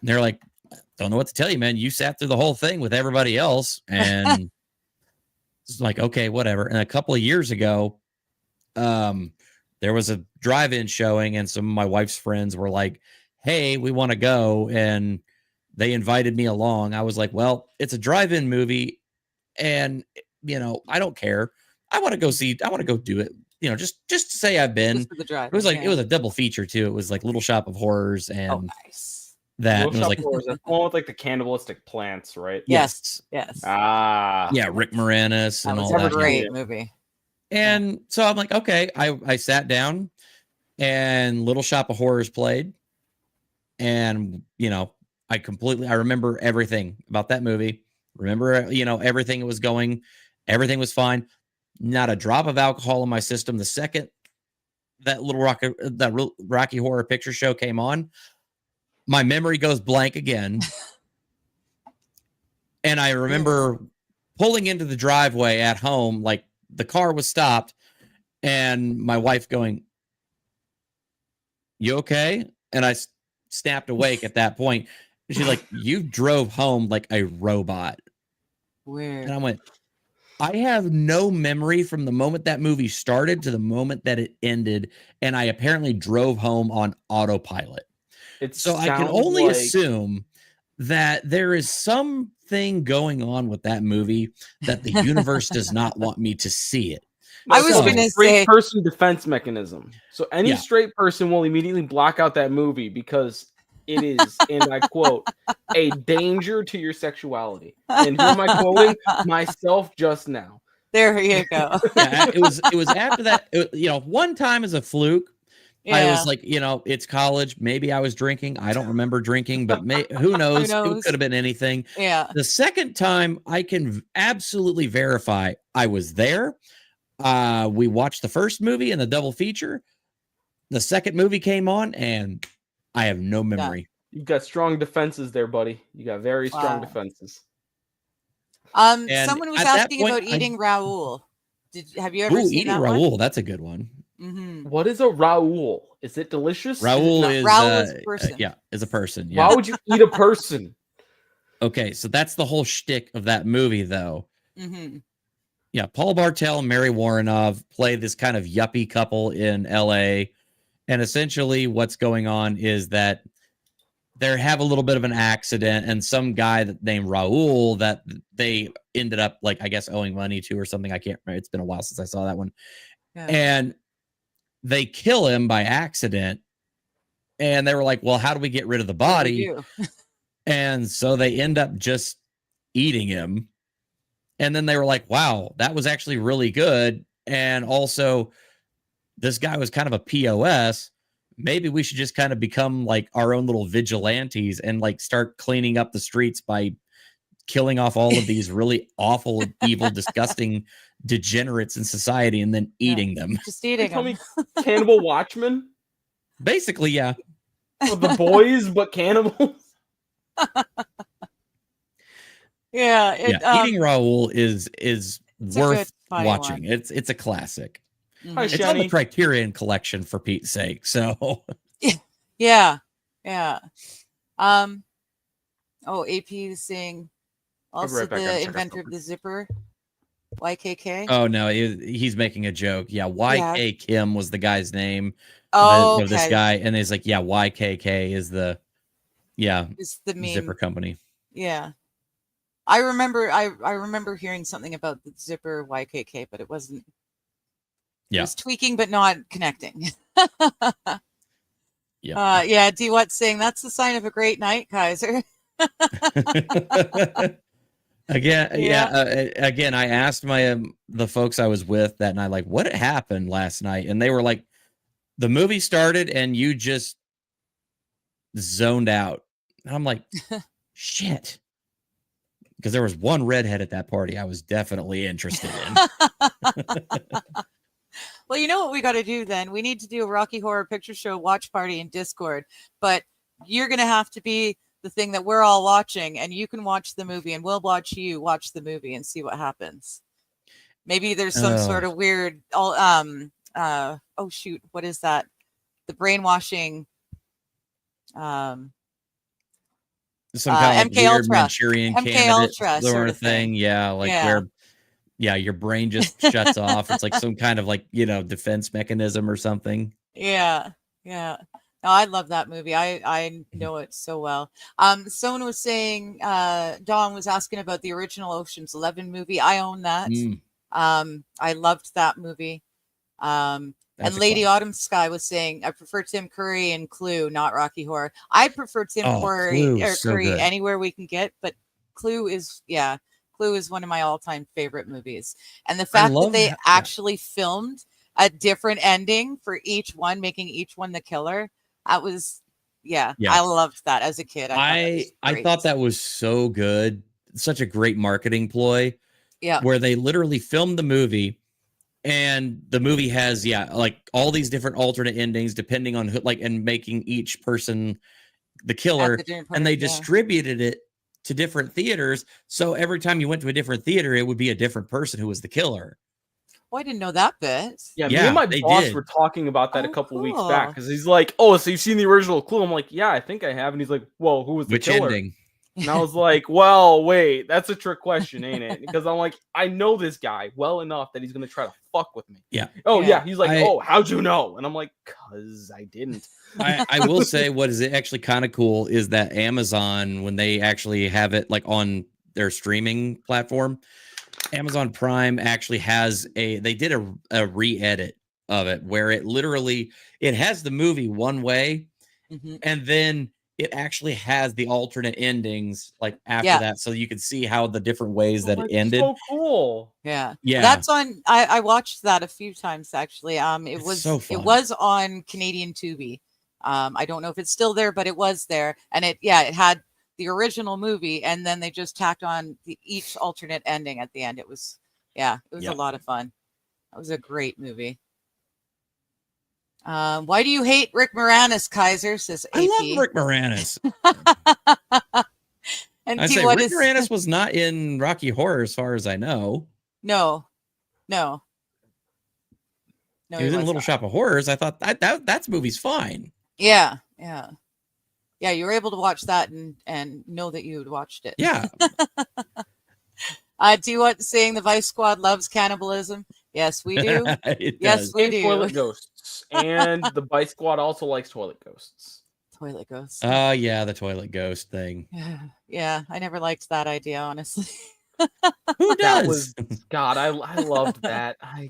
And they're like, don't know what to tell you, man. You sat through the whole thing with everybody else. And it's like, okay, whatever. And a couple of years ago, there was a drive-in showing, and some of my wife's friends were like, hey, we want to go. And they invited me along. I was like, well, it's a drive-in movie. And, you know, I don't care. I want to go do it. You know, just to say I've been. Just for the drive. It was like, it was a double feature too. It was like Little Shop of Horrors and that. And it was like, that's one with, like, the cannibalistic plants, right? Yes. Ah. Yeah, Rick Moranis and all that. That was a great movie. And so I'm like, okay, I sat down and Little Shop of Horrors played. And, you know, I remember everything about that movie. Remember, you know, everything was going, everything was fine. Not a drop of alcohol in my system. The second that Rocky Horror Picture Show came on, my memory goes blank again. And I remember pulling into the driveway at home, like the car was stopped, and my wife going, "You okay?" And I snapped awake at that point. She's like, "You drove home like a robot." Where? And I went, I have no memory from the moment that movie started to the moment that it ended. And I apparently drove home on autopilot. So I can only assume that there is something going on with that movie that the universe does not want me to see it. I was going to say straight person defense mechanism. So any straight person will immediately block out that movie because it is, and I quote, a danger to your sexuality. And who am I quoting? Myself just now. There you go. Yeah, it was after that. One time as a fluke. Yeah. I was like, it's college. Maybe I was drinking. I don't remember drinking, but who knows? It could have been anything. Yeah. The second time, I can absolutely verify I was there. We watched the first movie and the double feature. The second movie came on, and I have no memory. You've got strong defenses there, buddy. You got very strong defenses. Someone was asking about eating Raoul. Have you ever seen eating that Raoul? one? That's a good one. Mm-hmm. What is a Raoul? Is it delicious? Raoul is a person. Is a person. Yeah. Why would you eat a person? Okay, so that's the whole shtick of that movie, though. Mm-hmm. Yeah, Paul Bartel and Mary Warrenov play this kind of yuppie couple in L.A., and essentially what's going on is that they have a little bit of an accident, and some guy named Raoul that they ended up, I guess, owing money to or something. I can't remember. It's been a while since I saw that one. Yeah. And they kill him by accident. And they were like, well, how do we get rid of the body? And so they end up just eating him. And then they were like, wow, that was actually really good. And also, this guy was kind of a POS. Maybe we should just kind of become our own little vigilantes and start cleaning up the streets by killing off all of these really awful, evil, disgusting degenerates in society and then eating them. Just eating them. Me Cannibal Watchmen? Basically, yeah. Well, the boys, but cannibals? Eating Raoul is worth watching. One. It's a classic. Mm-hmm. It's on the Criterion Collection, for Pete's sake. So yeah. AP is saying also the inventor of the zipper, YKK. Oh no, he's making a joke. Yeah, YK Kim was the guy's name of this guy, and he's like, yeah, YKK is the meme. zipper company. Yeah. I remember hearing something about the zipper YKK, but it wasn't. Yeah. It was tweaking, but not connecting. Yeah. D Watt's saying that's the sign of a great night, Kaiser. Again, I asked the folks I was with that night, what happened last night, and they were like, the movie started and you just zoned out. And I'm like, shit. Because there was one redhead at that party I was definitely interested in. Well, you know what we got to do then? We need to do a Rocky Horror Picture Show watch party in Discord, but you're going to have to be the thing that we're all watching, and you can watch the movie, and we'll watch you watch the movie and see what happens. Maybe there's some sort of weird, what is that? The brainwashing, some kind of MK weird Ultra. Manchurian MK candidate Ultra sort of thing. Yeah, where your brain just shuts off. It's like some kind of defense mechanism or something. Yeah. No, I love that movie. I know it so well. Someone was saying, Dawn was asking about the original Ocean's 11 movie. I own that. I loved that movie. And Lady Autumn Sky was saying, I prefer Tim Curry and Clue, not Rocky Horror. I prefer Tim Curry anywhere we can get, but Clue is one of my all-time favorite movies. And the fact that they actually filmed a different ending for each one, making each one the killer, that was, I loved that as a kid. I thought that was so good. Such a great marketing ploy. Yeah. Where they literally filmed the movie, and the movie has, all these different alternate endings depending on who, and making each person the killer, and they distributed it to different theaters. So every time you went to a different theater, it would be a different person who was the killer. Oh, I didn't know that bit. Yeah, me and my boss were talking about that a couple weeks back, because he's like, oh, so you've seen the original Clue? I'm like, yeah, I think I have. And he's like, well, who was the killer? Ending? And I was like, well, wait, that's a trick question, ain't it? Because I'm like, I know this guy well enough that he's going to try to fuck with me. Yeah. Oh, Yeah. yeah. He's like, oh, how'd you know? And I'm like, because I didn't. I will say what is actually kind of cool is that Amazon, when they actually have it like on their streaming platform, Amazon Prime actually has they did a re-edit of it where it has the movie one way, and then it actually has the alternate endings like after that, so you can see how the different ways that it ended. So cool. Yeah. Yeah. That's on. I watched that a few times actually. It It's was so fun. it was on Canadian Tubi. I don't know if it's still there, but it was there, and it had the original movie, and then they just tacked on each alternate ending at the end. It was a lot of fun. That was a great movie. Why do you hate Rick Moranis, Kaiser? Says AP. I love Rick Moranis. And I say Rick Moranis was not in Rocky Horror, as far as I know. No. He was in Little Shop of Horrors. I thought that movie's fine. Yeah. You were able to watch that and know that you had watched it. Yeah. Do you want saying the Vice Squad loves cannibalism? Yes, we do. Yes, we do. Toilet ghosts. And the Bite Squad also likes toilet ghosts. Toilet ghosts. Oh, yeah, the toilet ghost thing. Yeah, I never liked that idea, honestly. Who does? God, I loved that. I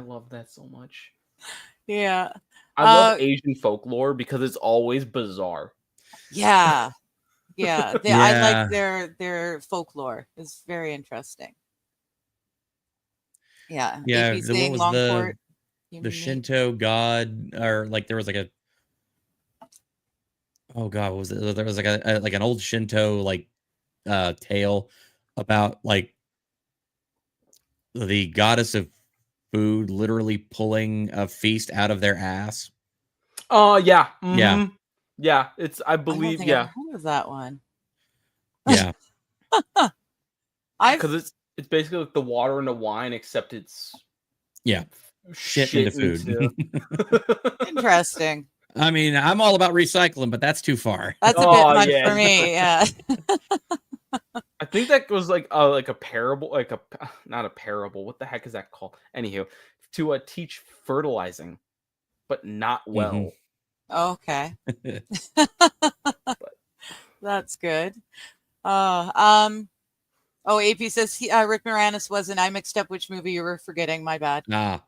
love that so much. Yeah. I love Asian folklore because it's always bizarre. Yeah. I like their folklore. It's very interesting. Yeah. Yeah. AP saying Longport, the Shinto god, or like there was like what was it? There was like an old Shinto tale about like the goddess of food literally pulling a feast out of their ass. Oh yeah. Yeah. Yeah. It's I believe I've heard of that one. Yeah. Because it's basically like the water in the wine, except it's shit into food. Interesting. I mean, I'm all about recycling, but that's too far. That's a bit much for me. Yeah. I think that was like a parable, not a parable. What the heck is that called? Anywho, to teach fertilizing, but not well. Okay. That's good. AP says Rick Moranis wasn't. I mixed up which movie you were forgetting. My bad. No,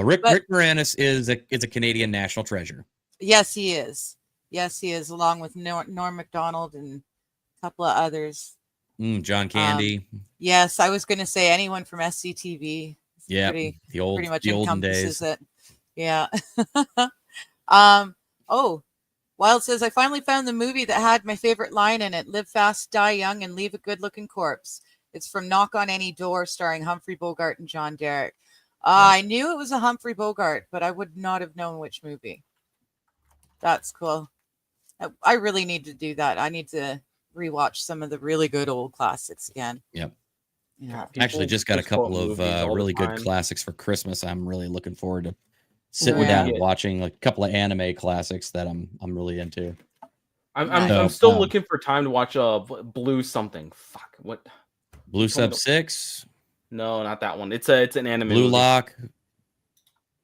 Rick Moranis is a Canadian national treasure. Yes, he is. Along with Norm Macdonald and a couple of others. John Candy. Yes, I was going to say anyone from SCTV. Yeah, pretty much the olden encompasses days. it. Yeah. Wild says, I finally found the movie that had my favorite line in it: live fast, die young, and leave a good-looking corpse. It's from Knock on Any Door, starring Humphrey Bogart and John Derek. I knew it was a Humphrey Bogart, but I would not have known which movie. That's cool. I really need to do that. I need to rewatch some of the really good old classics again. Yep. Yeah. Actually, just got a couple of really good classics for Christmas. I'm really looking forward to sitting down and watching like a couple of anime classics that I'm really into. I'm still looking for time to watch Blue something. Fuck, what? Blue Sub 6? No, not that one. It's an anime. Blue movie. Lock.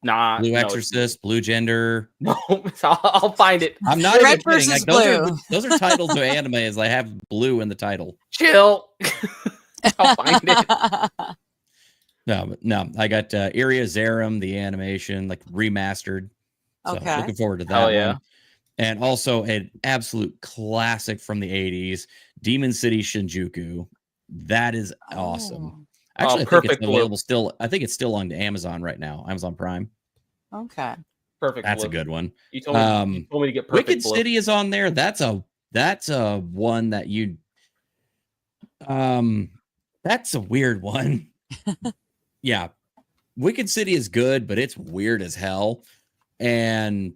Nah. Blue Exorcist. Blue Gender. No, I'll find it. I'm not Red even kidding. versus Like, those are titles of animes. I have blue in the title. Chill. I'll find it. No. I got Iria Zerum, the animation, like remastered. So Okay. looking forward to that. Hell yeah. one. And also an absolute classic from the 80s, Demon City Shinjuku. That is awesome. Actually, I think it's available still. I think it's still on Amazon right now, Amazon Prime. Okay. Perfect. That's a good one. You told me to get Perfect Wicked Blue. City is on there. That's a one that you that's a weird one. Yeah. Wicked City is good, but it's weird as hell. And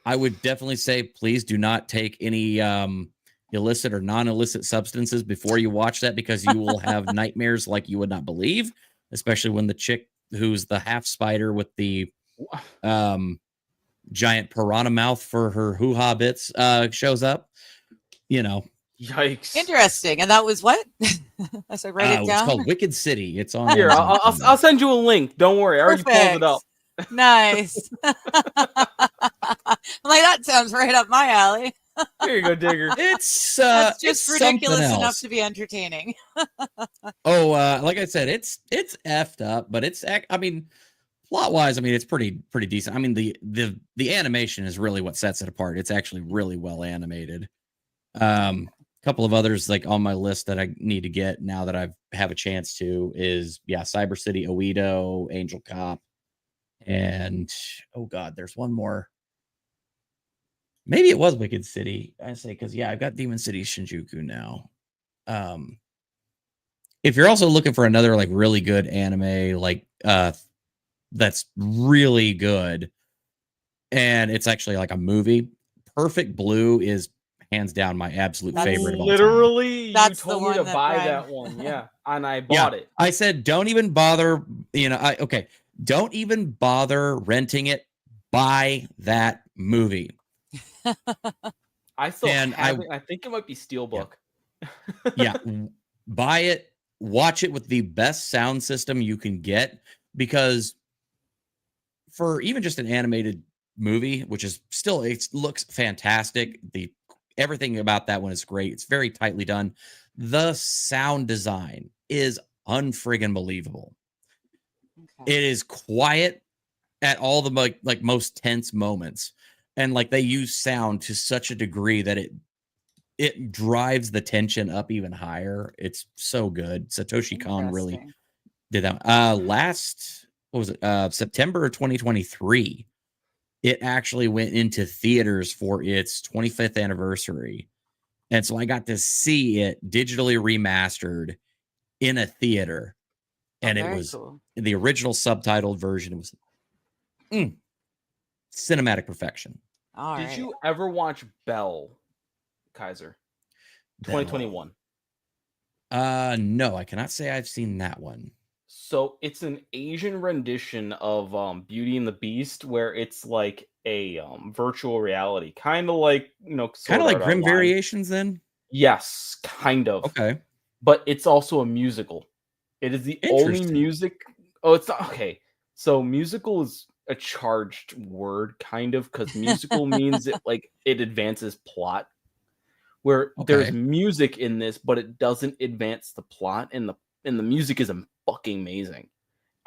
I would definitely say please do not take any illicit or non-illicit substances before you watch that, because you will have nightmares like you would not believe, especially when the chick who's the half spider with the giant piranha mouth for her hoo-ha bits shows up. You know, Yikes. Interesting. And that was what? As I write it It's down. called Wicked City. It's on. Here, Amazon I'll Prime. send you a link. Don't worry. I already pulled it up. Nice. I'm like, that sounds right up my alley. Here you go, Digger. It's That's just it's ridiculous something enough else. to be entertaining. Like I said, it's effed up, but I mean, plot wise, I mean, it's pretty decent. I mean, the animation is really what sets it apart. It's actually really well animated. Couple of others like on my list that I need to get now that I have a chance to is Cyber City, Oedo, Angel Cop, and oh god, there's one more. Maybe it was Wicked City. I say because I've got Demon City Shinjuku now. If you're also looking for another like really good anime, like that's really good, and it's actually like a movie, Perfect Blue is hands down my absolute favorite of all time. Literally, That's you told the me to one buy that that one. Yeah, and I bought it. I said, don't even bother. Don't even bother renting it. Buy that movie. I still And have it. I think it might be Steelbook. Buy it. Watch it with the best sound system you can get, because for even just an animated movie, which is still, it looks fantastic. Everything about that one is great. It's very tightly done. The sound design is unfriggin' believable. Okay. It is quiet at all the like most tense moments, and like they use sound to such a degree that it drives the tension up even higher. It's so good. Satoshi Kon really Interesting. did that. September of 2023, it actually went into theaters for its 25th anniversary. And so I got to see it digitally remastered in a theater. And it was cool. the original subtitled version. It was cinematic perfection. All Did right. you ever watch Bell, Kaiser? 2021. No, I cannot say I've seen that one. So it's an Asian rendition of Beauty and the Beast, where it's like a virtual reality, kind of like Kind of like Grim Online. Variations then? Yes, kind of. Okay. But it's also a musical. It is the only Interesting. music. Oh, it's not okay. So musical is a charged word, kind of, because musical means it advances plot. Where there's Okay. music in this, but it doesn't advance the plot, and the music is fucking amazing.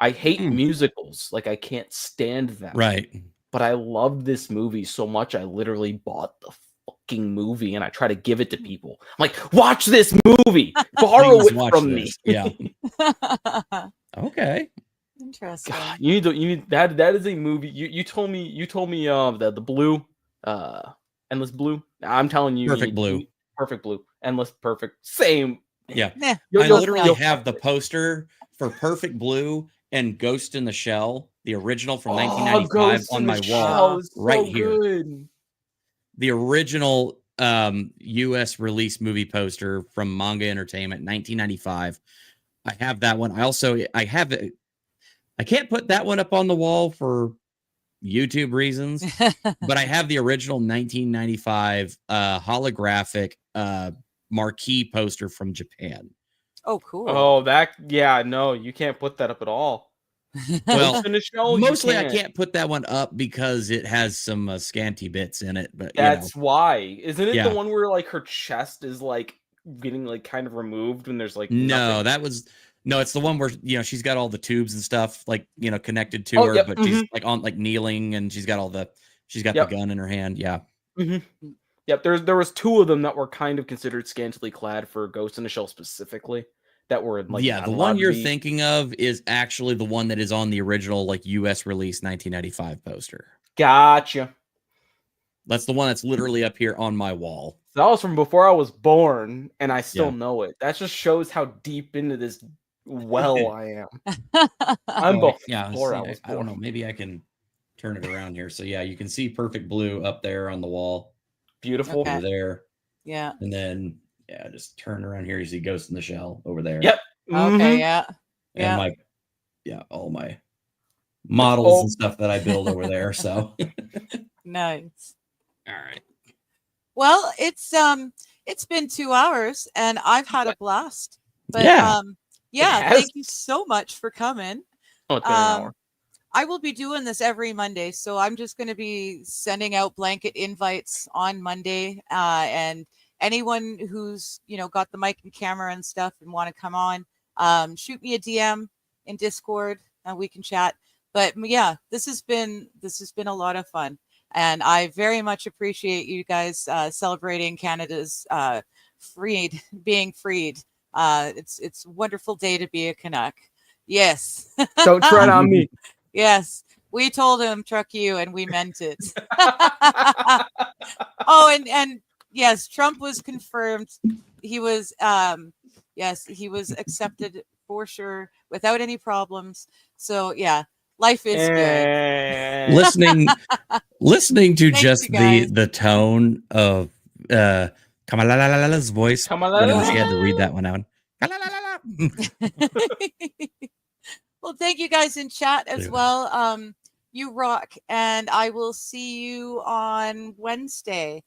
I hate musicals, like I can't stand them. Right. But I love this movie so much, I literally bought the fucking movie and I try to give it to people. I'm like, watch this movie, borrow Please it watch from this. me. Yeah. Okay. Interesting. God, you need that is a movie. You told me the blue Endless Blue. I'm telling you, Perfect Blue. Perfect Blue, Endless Perfect, same. Yeah. Meh. I literally you'll have find the it. poster for Perfect Blue and Ghost in the Shell, the original from Oh, 1995 Ghost on in my the wall. Shell is so right here. good. The original US release movie poster from Manga Entertainment, 1995. I have that one. I have it. I can't put that one up on the wall for YouTube reasons, but I have the original 1995 holographic marquee poster from Japan. Oh, cool. Oh, no, you can't put that up at all. Well, Ghost in the Shell, you mostly I can't. can't put that one up because it has some scanty bits in it. But That's why. Isn't it Yeah. the one where like her chest is like getting like kind of removed when there's like no, nothing? it's the one where she's got all the tubes and stuff like connected to Oh, her, yep, but she's like on like kneeling and she's got the gun in her hand. Yeah. Yep, there was two of them that were kind of considered scantily clad for Ghost in the Shell specifically. That were like Yeah, not the allowed one to you're be- thinking of is actually the one that is on the original like US release 1995 poster. Gotcha. That's the one that's literally up here on my wall. That was from before I was born, and I still Yeah. know it. That just shows how deep into this well I am. I'm So, before I was I don't know. born. Maybe I can turn it around here. So yeah, you can see Perfect Blue up there on the wall. Beautiful. Okay. Over there. Yeah. And then just turn around here. You see Ghost in the Shell over there. Yep. Okay. Yeah. And Yeah. all my models and stuff that I build over there. So Nice. all right. Well, it's It's been 2 hours and I've had a blast. But Yeah. yeah, has. thank you so much for coming. Oh, it's been an hour. I will be doing this every Monday, so I'm just going to be sending out blanket invites on Monday, and anyone who's got the mic and camera and stuff and want to come on, shoot me a DM in Discord and we can chat. But yeah, this has been a lot of fun, and I very much appreciate you guys celebrating Canada's being freed. It's a wonderful day to be a Canuck. Yes. Don't tread on me. Yes, we told him truck you, and we meant it. Oh, and yes, Trump was confirmed. He was yes, he was accepted for sure without any problems. So yeah, life is good. Listening to Thank just you, guys. the tone of Kamalala's voice whenever she had to read that one out. Well, thank you guys in chat as well. You rock, and I will see you on Wednesday.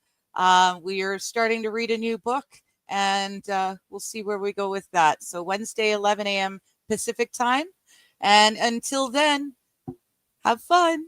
We are starting to read a new book, and we'll see where we go with that. So Wednesday, 11 a.m. Pacific time. And until then, have fun.